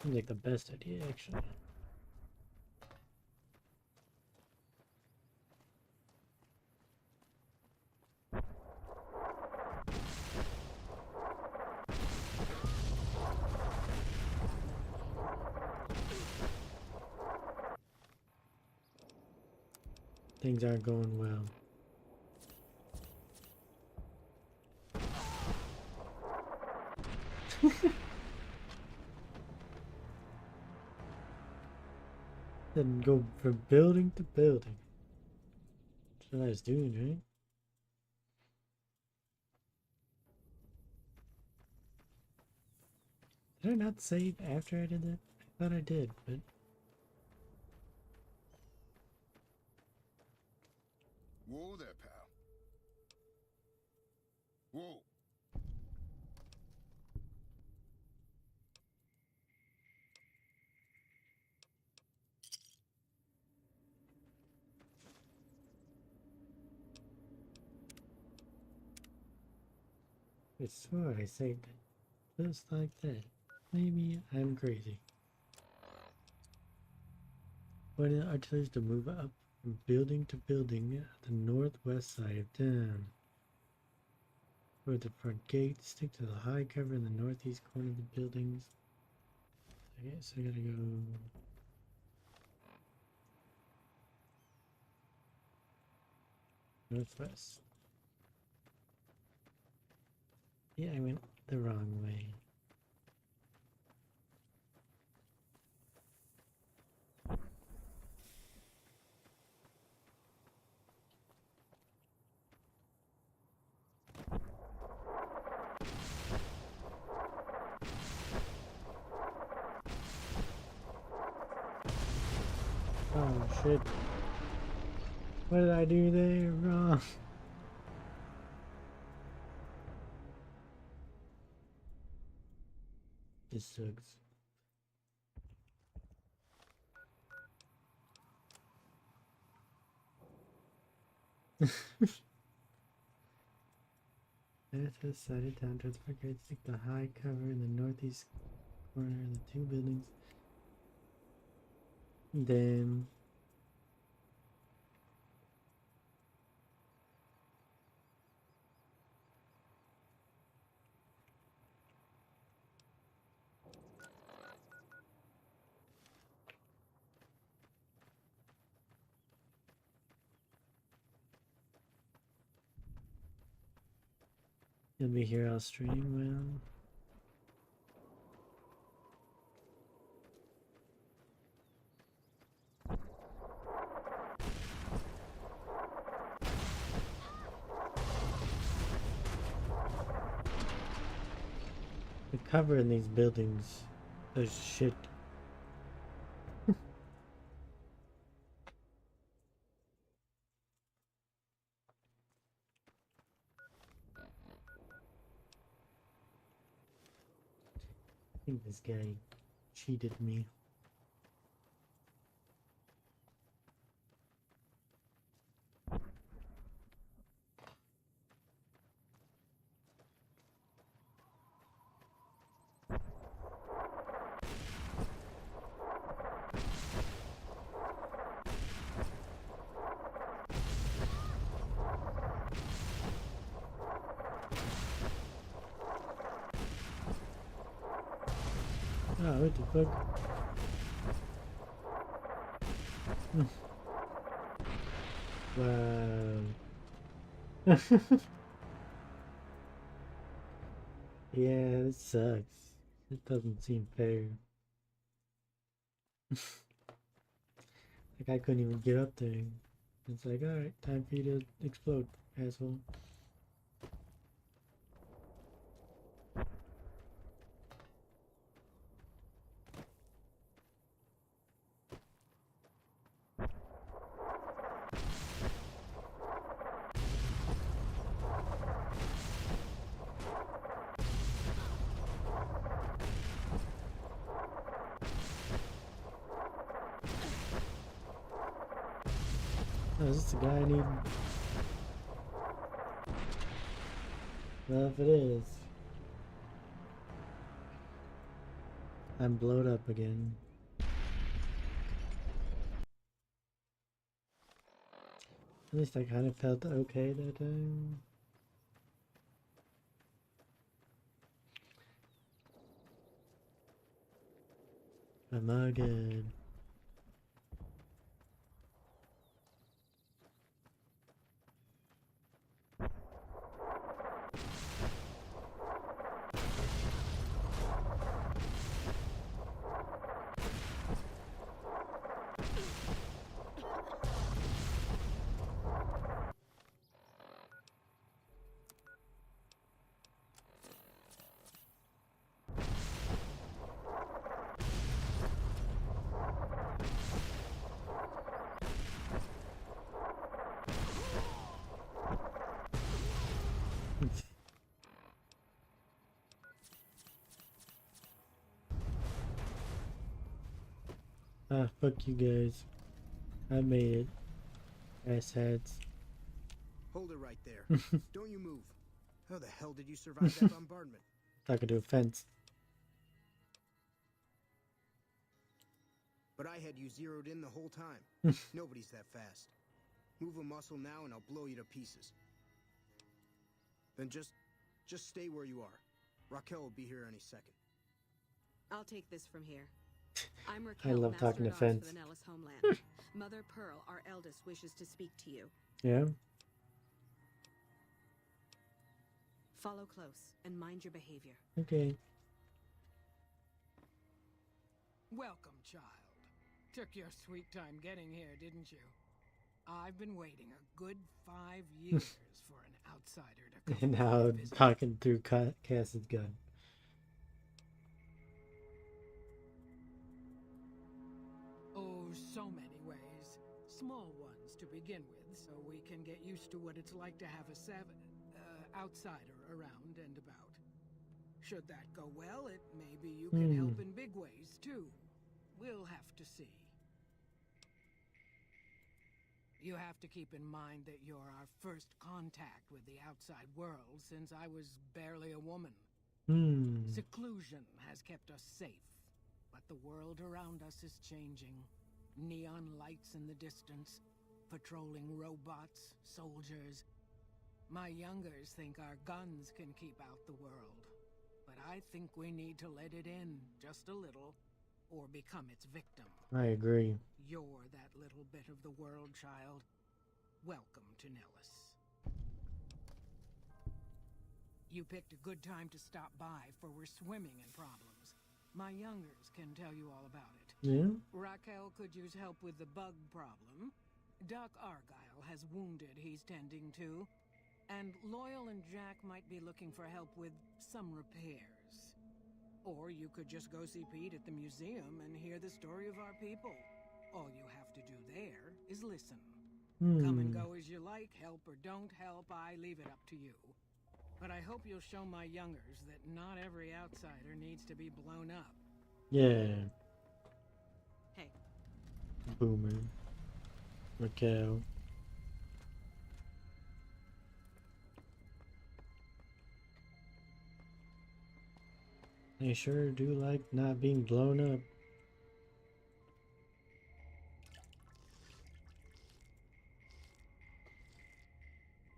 Seems like the best idea, actually. Things aren't going well. Then go from building to building. That's what I was doing, right? Did I not save after I did that? I thought I did, but...
Whoa there, pal. Whoa.
I swore I saved it. Just like that. Maybe I'm crazy. Wanted the artillery to move up from building to building at the northwest side of town. Toward the front gate, stick to the high cover in the northeast corner of the buildings. I guess I gotta go... northwest. Yeah, I went the wrong way. Oh shit. What did I do there wrong? This sucks. Path to the side of town towards the gates. Take the high cover in the northeast corner of the two buildings. Then you'll be here. I'll stream well. The cover in these buildings is shit. I think this guy cheated me. Oh, what the fuck? Wow. Yeah, this sucks. It doesn't seem fair. Like, I couldn't even get up there. It's like, alright, time for you to explode, asshole. Oh, is this the guy I need? Well, if it is, I'm blowed up again. At least I kind of felt okay that time. I'm all good. Ah, fuck you guys. I made it. Asshats.
Hold it right there. Don't you move. How the hell did you survive that bombardment?
Talking to a fence.
But I had you zeroed in the whole time. Nobody's that fast. Move a muscle now and I'll blow you to pieces. Then just stay where you are. Raquel will be here any second.
I'll take this from here. I'm Raquel,
I love talking to fence.
For the Nellis homeland. Mother Pearl, our eldest, wishes to speak to you.
Yeah?
Follow close and mind your behavior.
Okay.
Welcome, child. Took your sweet time getting here, didn't you? I've been waiting a good 5 years for an outsider to come.
And now talking through Cass's gun.
Oh, so many ways. Small ones to begin with, so we can get used to what it's like to have a outsider around and about. Should that go well, it maybe you can help in big ways, too. We'll have to see. You have to keep in mind that you're our first contact with the outside world since I was barely a woman. Seclusion has kept us safe, but the world around us is changing. Neon lights in the distance, patrolling robots, soldiers. My youngers think our guns can keep out the world, but I think we need to let it in just a little, or become its victim.
I agree.
You're that little bit of the world, child. Welcome to Nellis. You picked a good time to stop by, for we're swimming in problems. My youngers can tell you all about it.
Yeah?
Raquel could use help with the bug problem. Doc Argyle has wounded he's tending to. And Loyal and Jack might be looking for help with some repairs. Or you could just go see Pete at the museum and hear the story of our people. All you have to do there is listen. Come and go as you like, help or don't help, I leave it up to you. But I hope you'll show my youngers that not every outsider needs to be blown up.
Yeah.
Hey.
Boomer. Raquel. They sure do like not being blown up.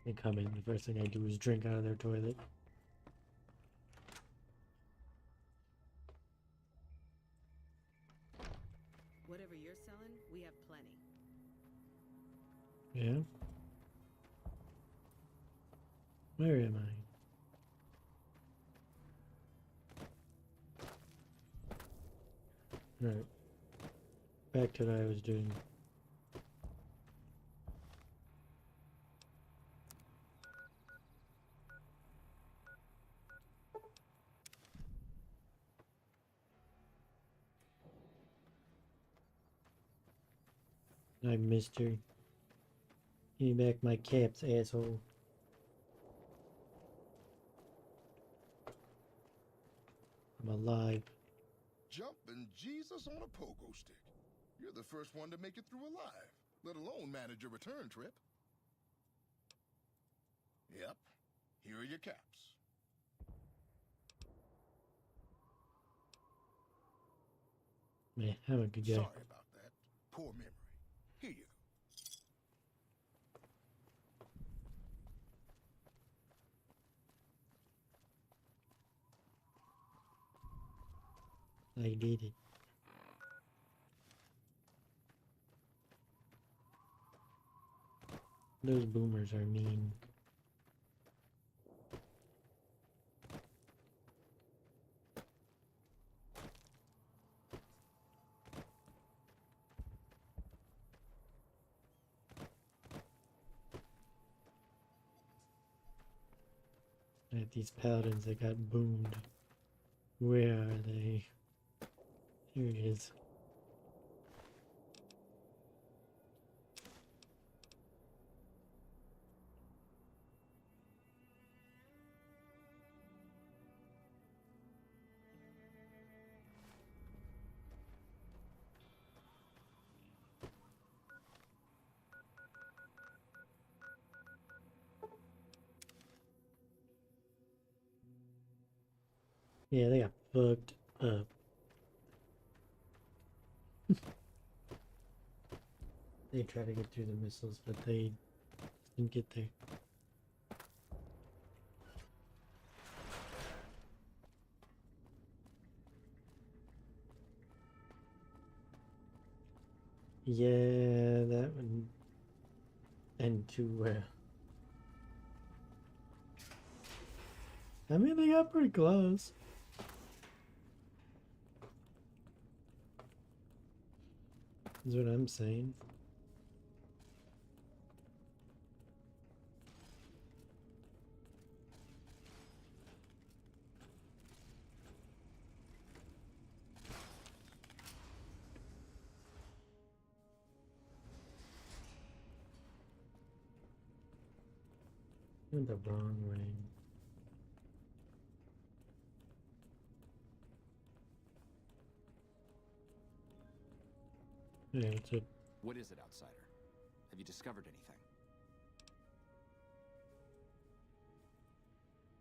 They come in, the first thing I do is drink out of their toilet.
Whatever you're selling, we have plenty.
Yeah? Where am I? Right. Back to what I was doing. I missed her. Give me back my caps, asshole. I'm alive.
Jumping Jesus on a pogo stick. You're the first one to make it through alive, let alone manage a return trip. Yep, here are your caps.
Man, I'm a good guy.
Sorry about that. Poor memory. Here you go.
I did it. Those boomers are mean. At these paladins that got boomed. Where are they? Here it is. Yeah, they got fucked up. They tried to get through the missiles, but they didn't get there. Yeah, that would end too well. I mean, they got pretty close. Is what I'm saying. Went the wrong way. Yeah, it's a...
What is it, outsider? Have you discovered anything?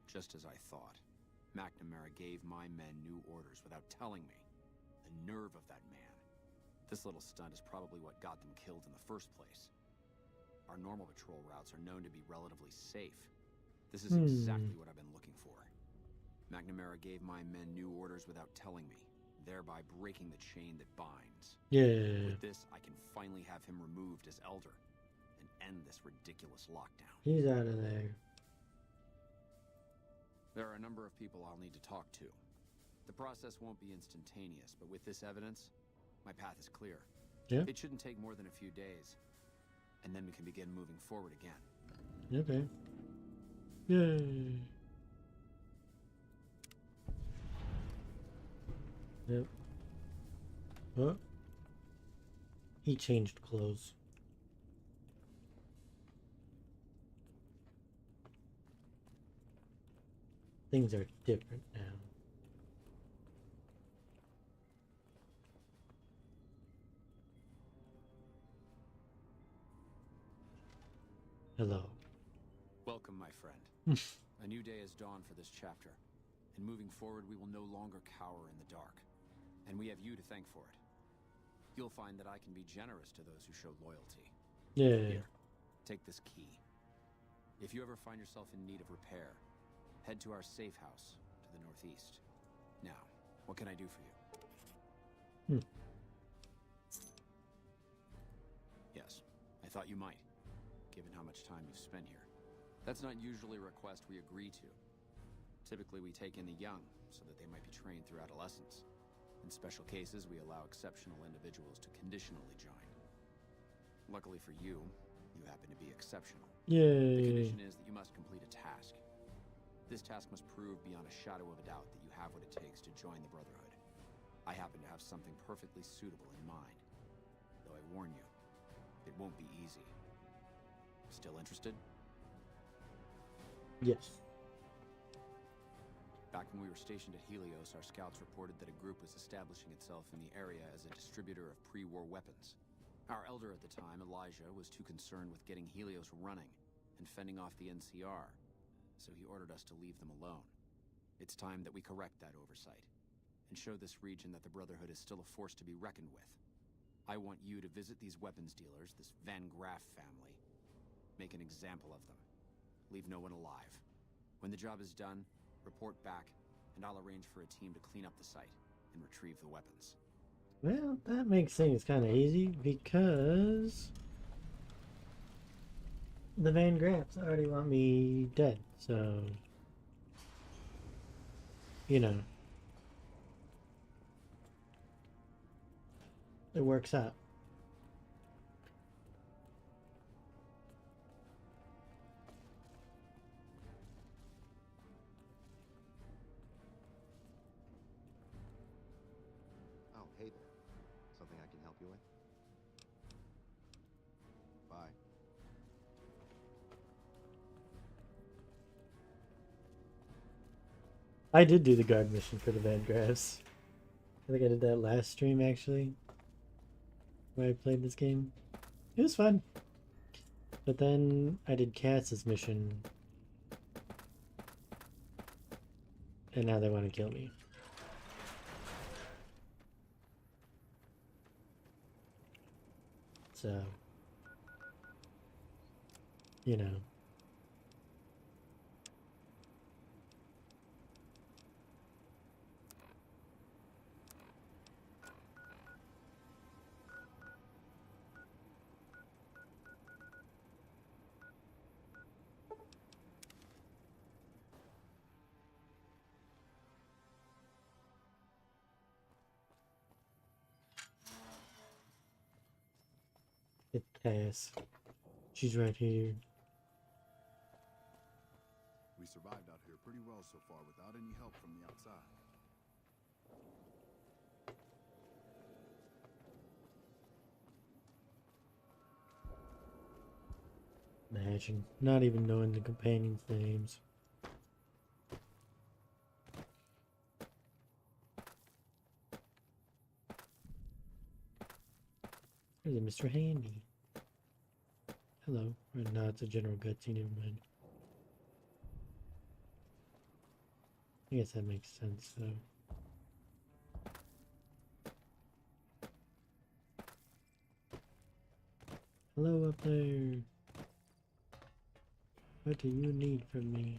Just as I thought. McNamara gave my men new orders without telling me. The nerve of that man. This little stunt is probably what got them killed in the first place. Our normal patrol routes are known to be relatively safe. This is exactly what I've been looking for. McNamara gave my men new orders without telling me, thereby breaking the chain that binds.
Yeah.
With this, I can finally have him removed as Elder and end this ridiculous lockdown.
He's out of there.
There are a number of people I'll need to talk to. The process won't be instantaneous, but with this evidence, my path is clear.
Yeah.
It shouldn't take more than a few days, and then we can begin moving forward again.
Okay. Yay. Yep. What? He changed clothes. Things are different now. Hello.
Welcome, my friend. A new day has dawned for this chapter, and moving forward we will no longer cower in the dark. And we have you to thank for it. You'll find that I can be generous to those who show loyalty.
Yeah.
Here, take this key. If you ever find yourself in need of repair, head to our safe house to the northeast. Now, what can I do for you? Yes, I thought you might, given how much time you've spent here. That's not usually a request we agree to. Typically, we take in the young so that they might be trained through adolescence. In special cases, we allow exceptional individuals to conditionally join. Luckily for you, you happen to be exceptional.
Yay.
The condition is that you must complete a task. This task must prove beyond a shadow of a doubt that you have what it takes to join the Brotherhood. I happen to have something perfectly suitable in mind. Though I warn you, it won't be easy. Still interested?
Yes.
Back when we were stationed at Helios, our scouts reported that a group was establishing itself in the area as a distributor of pre-war weapons. Our elder at the time, Elijah, was too concerned with getting Helios running and fending off the NCR, so he ordered us to leave them alone. It's time that we correct that oversight and show this region that the Brotherhood is still a force to be reckoned with. I want you to visit these weapons dealers, this Van Graff family. Make an example of them. Leave no one alive. When the job is done, report back, and I'll arrange for a team to clean up the site and retrieve the weapons.
Well, that makes things kind of easy because the Van Graffs already want me dead, so you know, it works out.
Oh, hey there. Something I can help you with? Bye.
I did do the guard mission for the Van Graffs. I think I did that last stream actually, where I played this game. It was fun. But then I did Cass's mission, and now they want to kill me. So, you know. It's Cass. She's right here.
We survived out here pretty well so far without any help from the outside.
Imagine not even knowing the companions' names. There's a Mr. Handy. Hello. Or no, it's a general cutscene, never mind. I guess that makes sense, though. Hello up there. What do you need from me?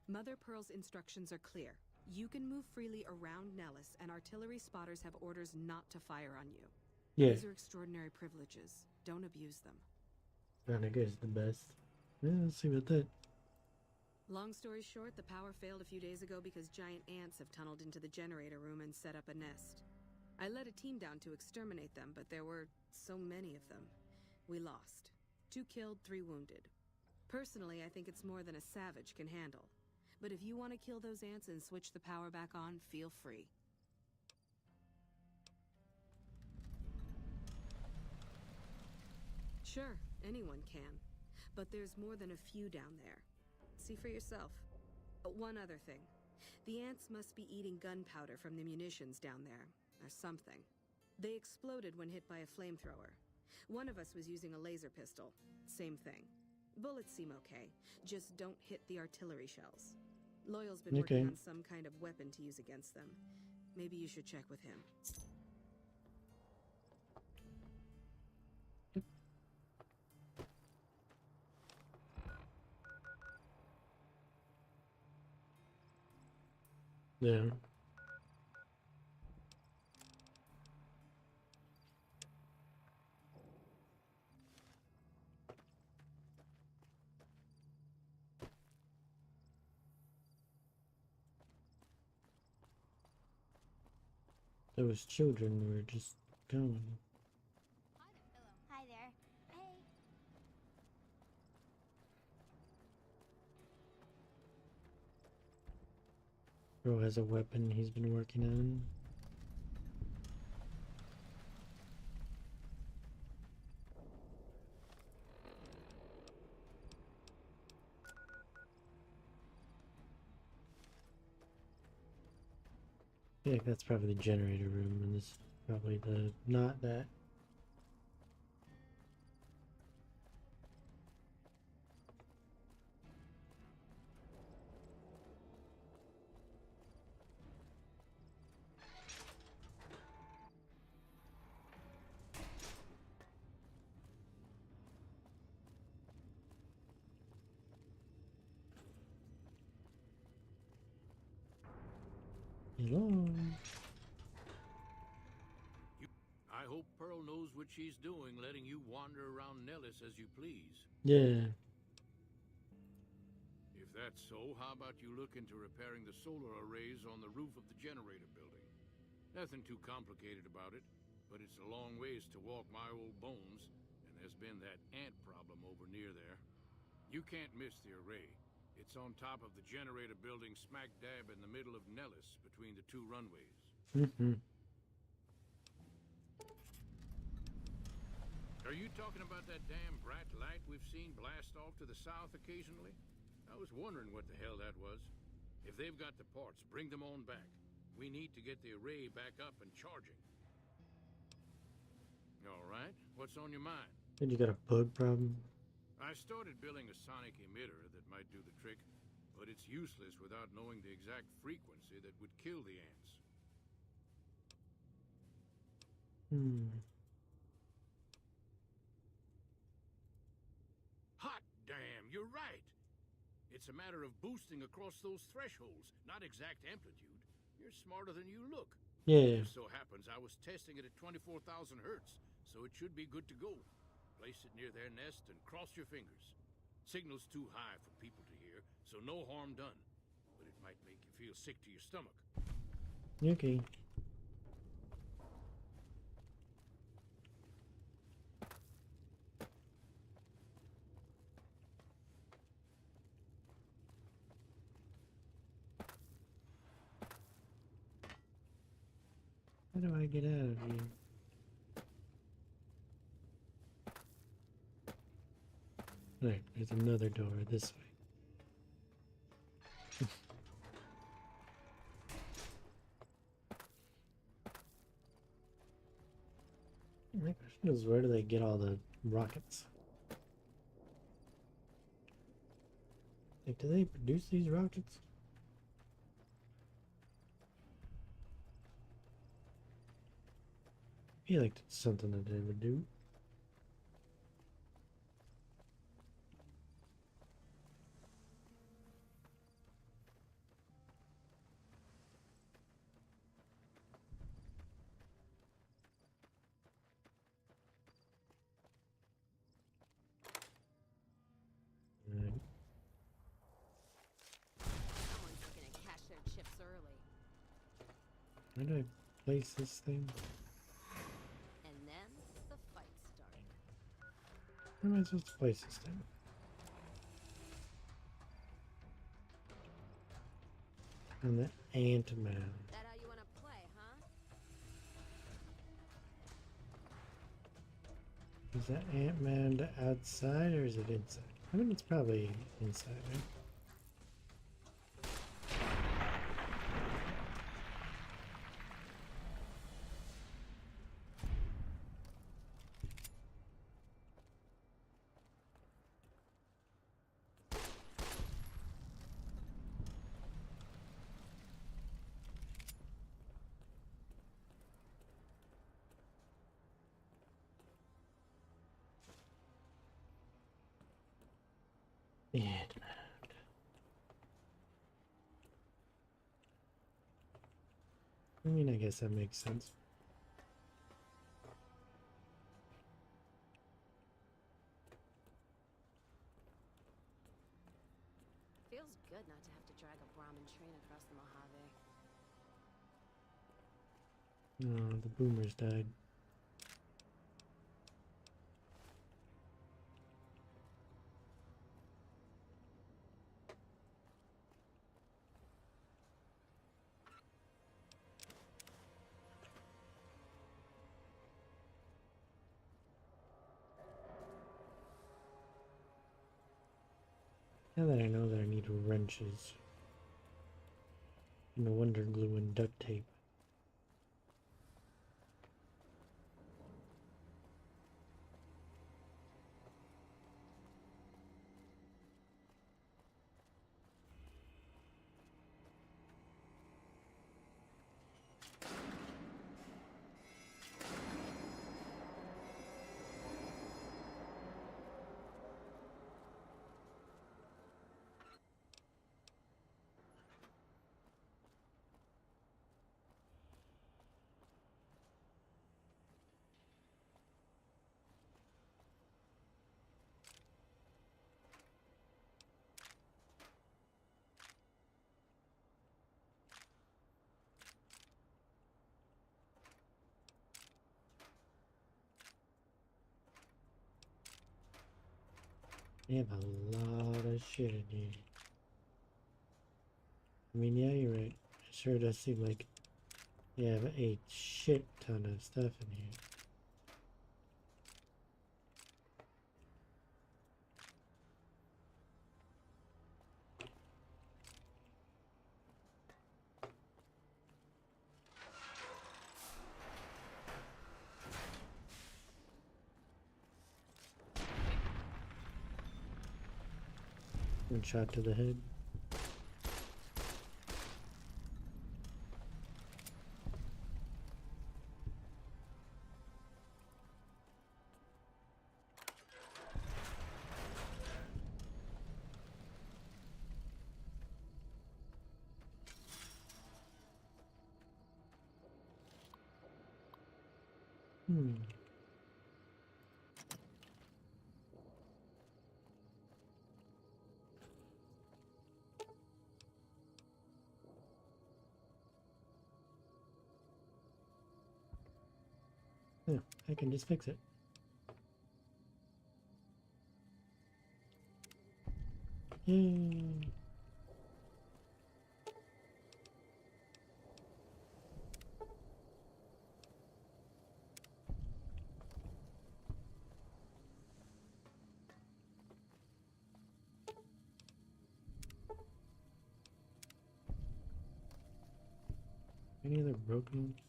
Mother Pearl's instructions are clear. You can move freely around Nellis, and artillery spotters have orders not to fire on you.
Yeah.
These are extraordinary privileges. Don't abuse them.
Veronica is the best. Yeah, let's see about that.
Long story short, the power failed a few days ago because giant ants have tunneled into the generator room and set up a nest. I led a team down to exterminate them, but there were so many of them. We lost. 2 killed, 3 wounded. Personally, I think it's more than a savage can handle. But if you want to kill those ants and switch the power back on, feel free. Sure, anyone can. But there's more than a few down there. See for yourself. One other thing. The ants must be eating gunpowder from the munitions down there, or something. They exploded when hit by a flamethrower. One of us was using a laser pistol. Same thing. Bullets seem okay. Just don't hit the artillery shells. Loyal's been working on some kind of weapon to use against them. Maybe you should check with him.
Yeah. Those children were just going.
Hi there. Hey.
Bro has a weapon he's been working on. Yeah, that's probably the generator room, and this is probably the not that. Hello.
I hope Pearl knows what she's doing, letting you wander around Nellis as you please.
Yeah.
If that's so, how about you look into repairing the solar arrays on the roof of the generator building? Nothing too complicated about it, but it's a long ways to walk my old bones, and there's been that ant problem over near there. You can't miss the array. It's on top of the generator building smack dab in the middle of Nellis, between the 2 runways.
Mm-hmm.
Are you talking about that damn bright light we've seen blast off to the south occasionally? I was wondering what the hell that was. If they've got the parts, bring them on back. We need to get the array back up and charging. All right, what's on your mind?
And you got a bug problem?
I started building a sonic emitter that might do the trick, but it's useless without knowing the exact frequency that would kill the ants. Hot damn, you're right! It's a matter of boosting across those thresholds, not exact amplitude. You're smarter than you look.
Yeah.
It so happens I was testing it at 24,000 hertz, so it should be good to go. Place it near their nest and cross your fingers. Signal's too high for people to hear, so no harm done. But it might make you feel sick to your stomach.
Okay. How do I get out of here? Right, there's another door this way. Because where do they get all the rockets? Like, do they produce these rockets? I feel like it's something that they would do.
Someone's looking to cash their chips early.
Where do I place this thing?
And then the fight started.
Where am I supposed to place this thing? On the Ant-Man.
That how you want to play, huh?
Is that Ant-Man outside or is it inside? I mean, it's probably inside, right? I mean, I guess that makes sense.
Feels good not to have to drag a Brahmin train across the Mojave.
Oh, the boomers died. Now that I know that I need wrenches, no wonder glue and duct tape. They have a lot of shit in here. I mean, yeah, you're right. It sure does seem like they have a shit ton of stuff in here. One shot to the head. Yeah, I can just fix it. Yay! Any other broken ones?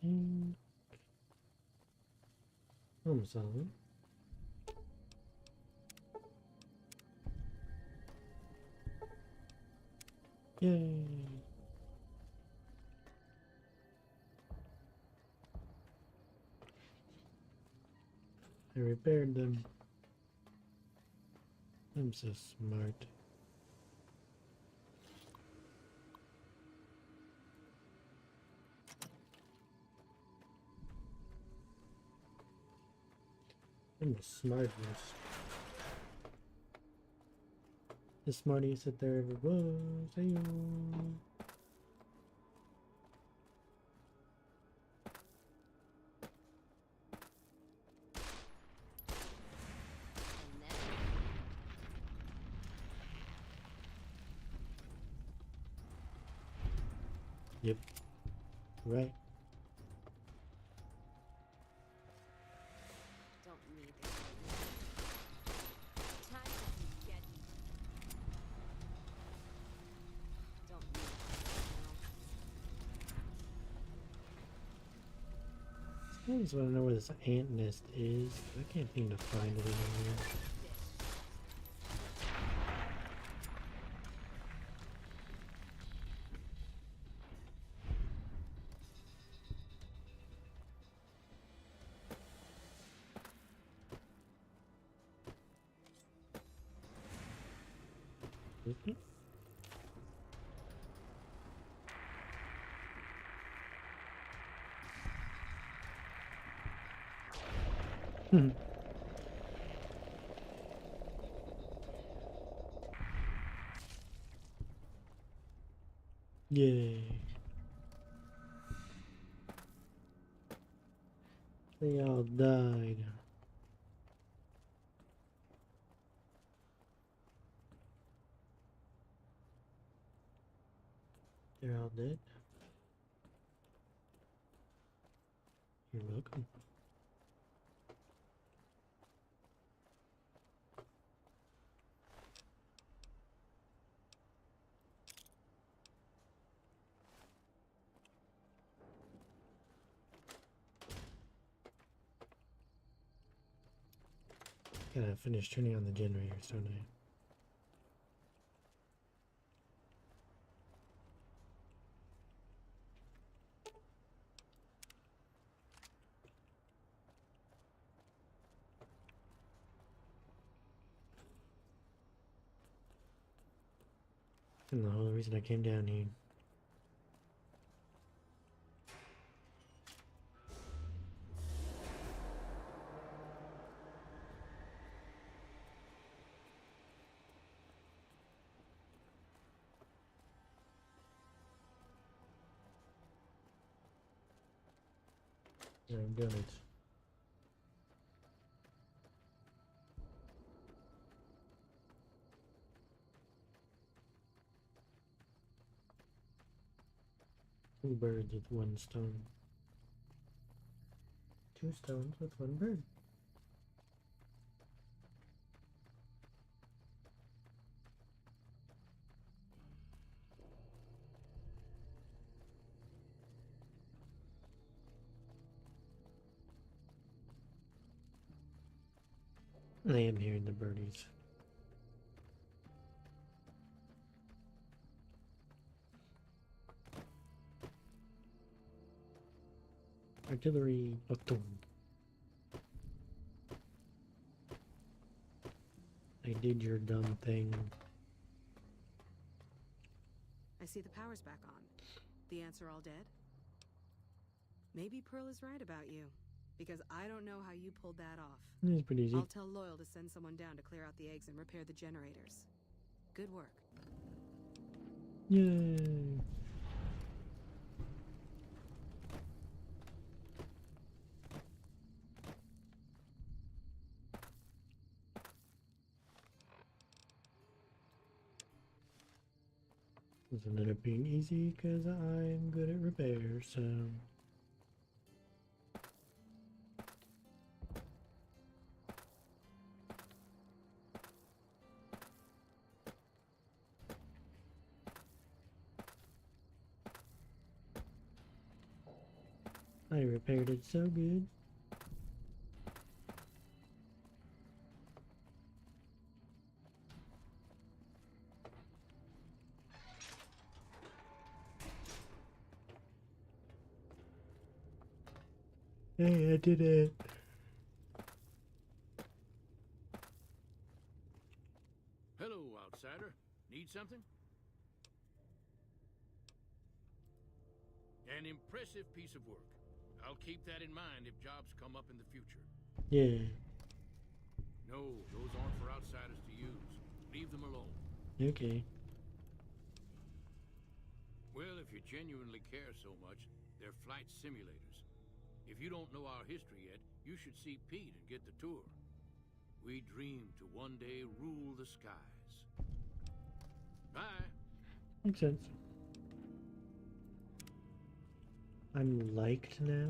And problem solving. Yay! I repaired them. I'm so smart. I'm the smartest. The smartest that there ever was. Hey-yo. Yep. Right.
Don't need it. Time to get. Don't need it.
I just want to know where this ant nest is. I can't seem to find it anywhere. Hmm. Yay. They all died. They're all dead. You're welcome. Gotta finish turning on the generators, don't I? And the whole reason I came down here. I've done it. Two birds with one stone. Two stones with one bird. I am hearing the birdies. Artillery button. I did your dumb thing.
I see the power's back on. The ants are all dead? Maybe Pearl is right about you, because I don't know how you pulled that off.
It's pretty easy.
I'll tell Loyal to send someone down to clear out the eggs and repair the generators. Good work.
Yay! This ended up being easy because I'm good at repairs, so... I I repaired it so good. Hey, I did it.
Hello, outsider. Need something? An impressive piece of work. I'll keep that in mind if jobs come up in the future.
Yeah.
No, those aren't for outsiders to use. Leave them alone.
Okay.
Well, if you genuinely care so much, they're flight simulators. If you don't know our history yet, you should see Pete and get the tour. We dream to one day rule the skies. Bye.
Makes sense. I'm liked now.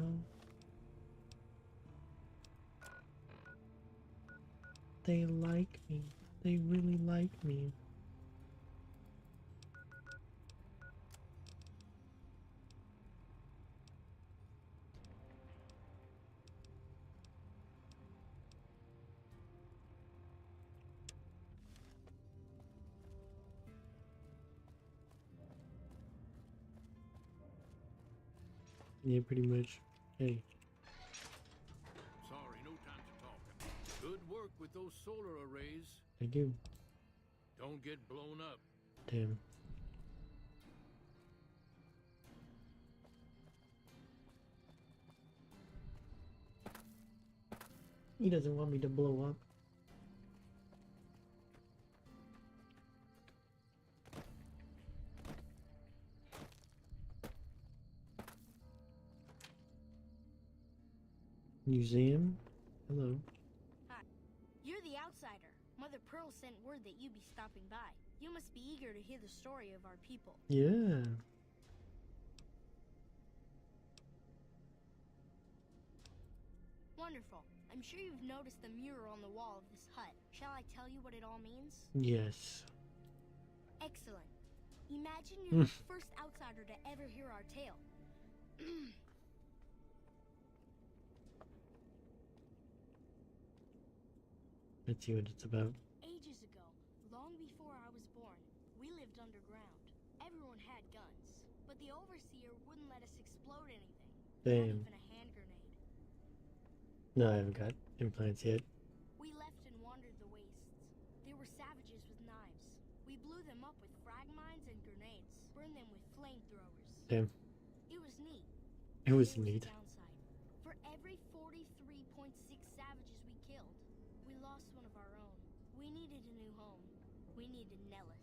They like me. They really like me. Yeah, pretty much. Hey.
Sorry, no time to talk. Good work with those solar arrays.
Thank you.
Don't get blown up.
Damn. He doesn't want me to blow up. Museum? Hello.
Hi. You're the outsider. Mother Pearl sent word that you'd be stopping by. You must be eager to hear the story of our people.
Yeah.
Wonderful. I'm sure you've noticed the mural on the wall of this hut. Shall I tell you what it all means?
Yes.
Excellent. Imagine you're the first outsider to ever hear our tale.
Let's see what it's about.
Ages ago, long before I was born, we lived underground. Everyone had guns, but the overseer wouldn't let us explode anything.
Damn.
Not even a hand grenade.
No, I haven't got implants yet.
We left and wandered the wastes. There were savages with knives. We blew them up with frag mines and grenades, burned them with flamethrowers.
Damn.
It was neat.
It was neat.
Downside. For every 43.6 savages we killed, we lost one of our own. We needed a new home. We needed Nellis.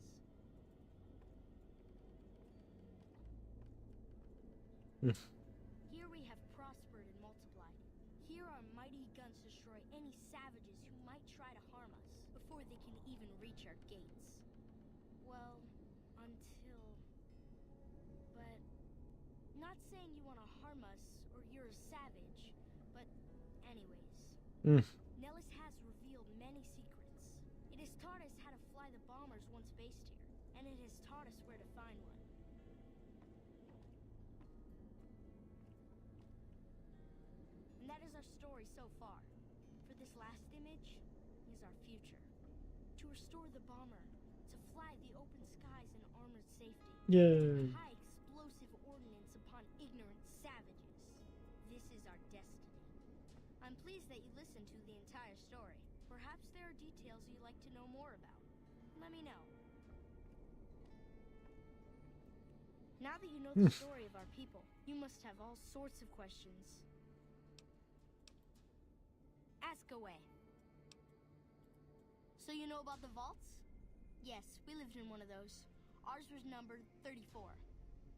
Here we have prospered and multiplied. Here our mighty guns destroy any savages who might try to harm us before they can even reach our gates. Well, until... But... Not saying you want to harm us or you're a savage, but anyways. Nellis has revealed many secrets. It has taught us how to fly the bombers once based here, and it has taught us where to find one. And that is our story so far. For this last image is our future. To restore the bomber, to fly the open skies in armored safety.
Yeah.
High explosive ordnance upon ignorant savages. This is our destiny. I'm pleased that you listened to the entire story. Perhaps there are details you'd like to know more about. Let me know. Now that you know the story of our people, you must have all sorts of questions. Ask away. So you know about the vaults? Yes, we lived in one of those. Ours was numbered 34.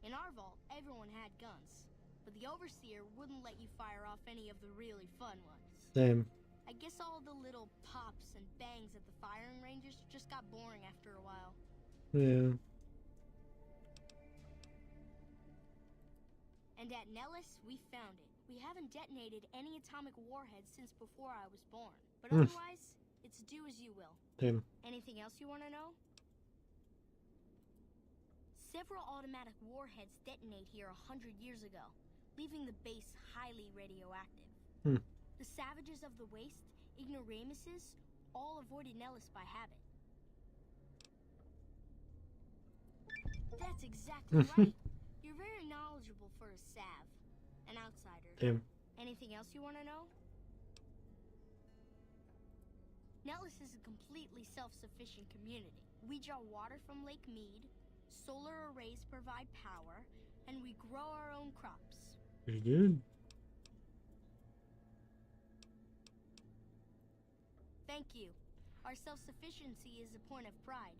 In our vault, everyone had guns. But the Overseer wouldn't let you fire off any of the really fun ones.
Same.
I guess all the little pops and bangs at the firing ranges just got boring after a while.
Yeah.
And at Nellis, we found it. We haven't detonated any atomic warheads since before I was born. But otherwise, it's do as you will.
Same.
Anything else you want to know? Several automatic warheads detonate here 100 years ago. leaving the base highly radioactive. The savages of the waste, ignoramuses, all avoided Nellis by habit. That's exactly right. You're very knowledgeable for a Sav, an outsider.
Damn.
Anything else you want to know? Nellis is a completely self-sufficient community. We draw water from Lake Mead, solar arrays provide power, and we grow our own crops.
Pretty good.
Thank you. Our self-sufficiency is a point of pride.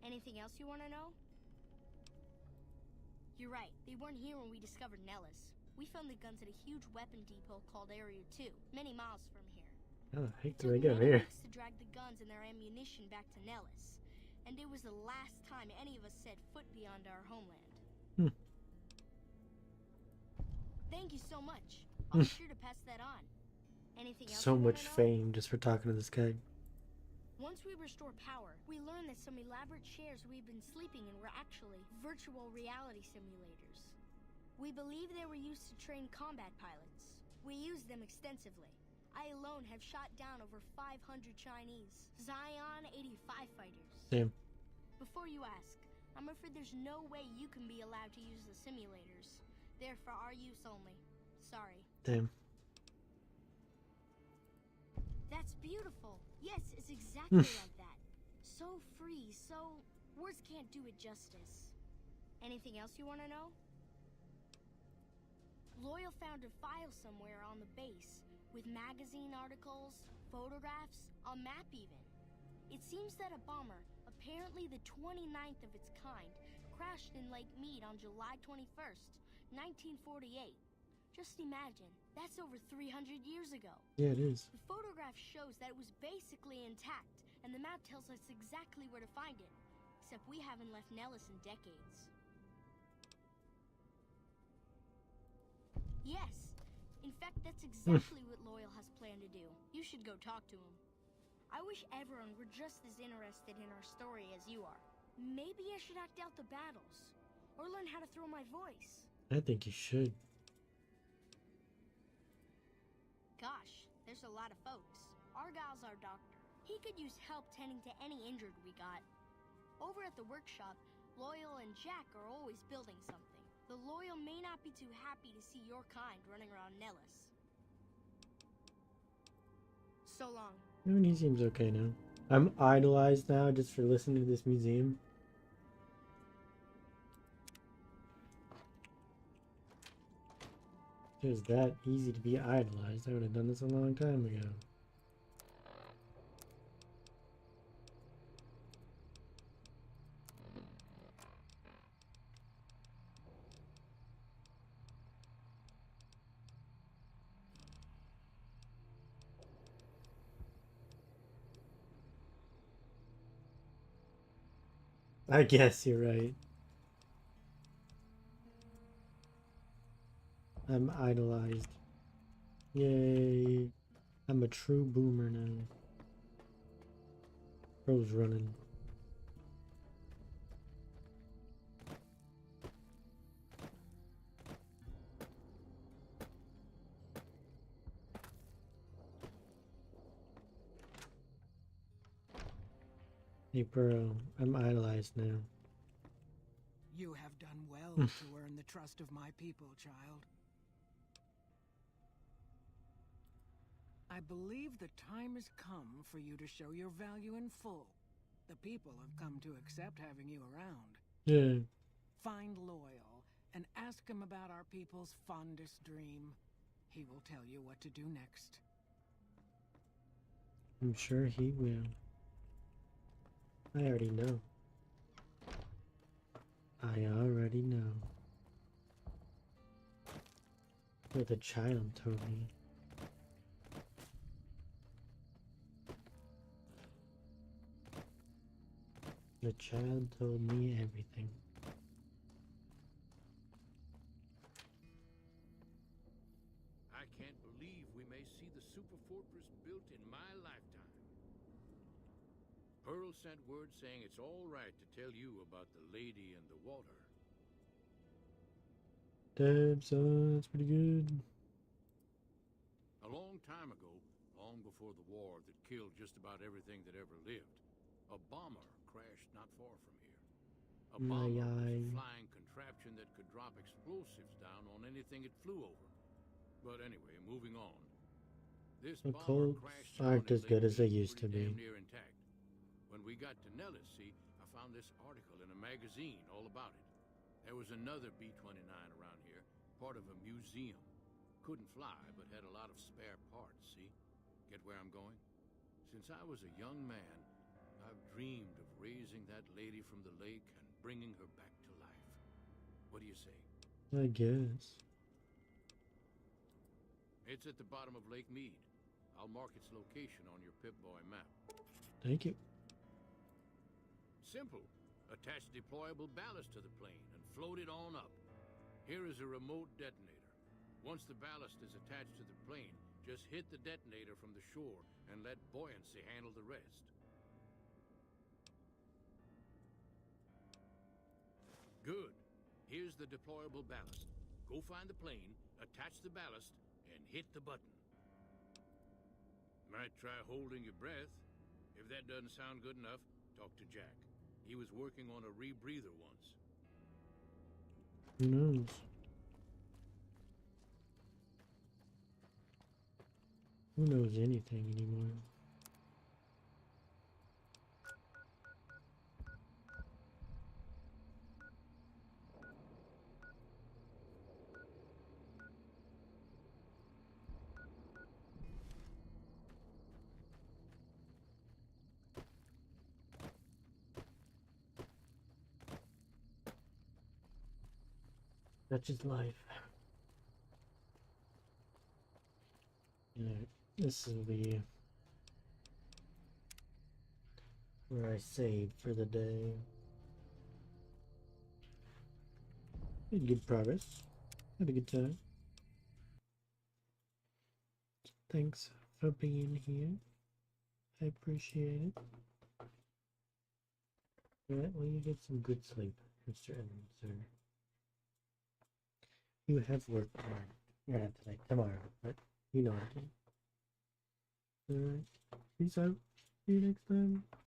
Anything else you want to know? You're right. They weren't here when we discovered Nellis. We found the guns at a huge weapon depot called Area 2, many miles from here.
How the heck did I get here?
To drag the guns and their ammunition back to Nellis, and it was the last time any of us set foot beyond our homeland. Thank you so much. I'll be sure to pass that on. Anything else?
So much fame just for talking to this guy.
Once we restore power, we learned that some elaborate chairs we've been sleeping in were actually virtual reality simulators. We believe they were used to train combat pilots. We used them extensively. I alone have shot down over 500 Chinese Zion 85 fighters.
Damn.
Before you ask, I'm afraid there's no way you can be allowed to use the simulators. They're for our use only. Sorry.
Damn.
That's beautiful. Yes, it's exactly like that. So free, so... words can't do it justice. Anything else you want to know? Loyal found a file somewhere on the base, with magazine articles, photographs, a map even. It seems that a bomber, apparently the 29th of its kind, crashed in Lake Mead on July 21st, 1948. Just imagine, that's over 300 years ago.
Yeah, it is.
The photograph shows that it was basically intact, and the map tells us exactly where to find it. Except we haven't left Nellis in decades. Yes. In fact, that's exactly what Loyal has planned to do. You should go talk to him. I wish everyone were just as interested in our story as you are. Maybe I should act out the battles, or learn how to throw my voice.
I think you should.
Gosh, there's a lot of folks. Argyle's our doctor. He could use help tending to any injured we got. Over at the workshop, Loyal and Jack are always building something. The Loyal may not be too happy to see your kind running around Nellis. So long.
I mean, he seems okay now. I'm idolized now just for listening to this museum. If it was that easy to be idolized, I would have done this a long time ago. I guess you're right. I'm idolized. Yay. I'm a true boomer now. Bro's running. Hey, bro, I'm idolized now.
You have done well to earn the trust of my people, child. I believe the time has come for you to show your value in full. The people have come to accept having you around.
Yeah.
Find Loyal and ask him about our people's fondest dream. He will tell you what to do next.
I'm sure he will. I already know. I already know. What the child told me. The child told me everything.
I can't believe we may see the super fortress built in my lifetime. Pearl sent word saying it's all right to tell you about the lady and the water.
Damn, son, that's pretty good.
A long time ago, long before the war that killed just about everything that ever lived, a bomber crashed not far from here. A bomber was a flying contraption that could drop explosives down on anything it flew over. But anyway, moving on. This
The
bomber
Colts
crashed
aren't
down
as good as they used to
damn
be.
near intact. When we got to Nellis, see, I found this article in a magazine all about it. There was another B-29 around here, part of a museum. Couldn't fly, but had a lot of spare parts, see? Get where I'm going? Since I was a young man, I've dreamed of raising that lady from the lake and bringing her back to life. What do you say?
I guess.
It's at the bottom of Lake Mead. I'll mark its location on your Pip-Boy map.
Thank you.
Simple. Attach deployable ballast to the plane and float it on up. Here is a remote detonator. Once the ballast is attached to the plane, just hit the detonator from the shore and let buoyancy handle the rest. Good. Here's the deployable ballast. Go find the plane, attach the ballast, and hit the button. Might try holding your breath. If that doesn't sound good enough, talk to Jack. He was working on a rebreather once.
Who knows? Who knows anything anymore? Such is life. Alright, this will be where I save for the day. Made good progress. Had a good time. Thanks for being here. I appreciate it. Alright, well, you get some good sleep, Mr. Evans, sir. You have work tomorrow. Not today, tomorrow, but you know what I mean. Alright, peace out. See you next time.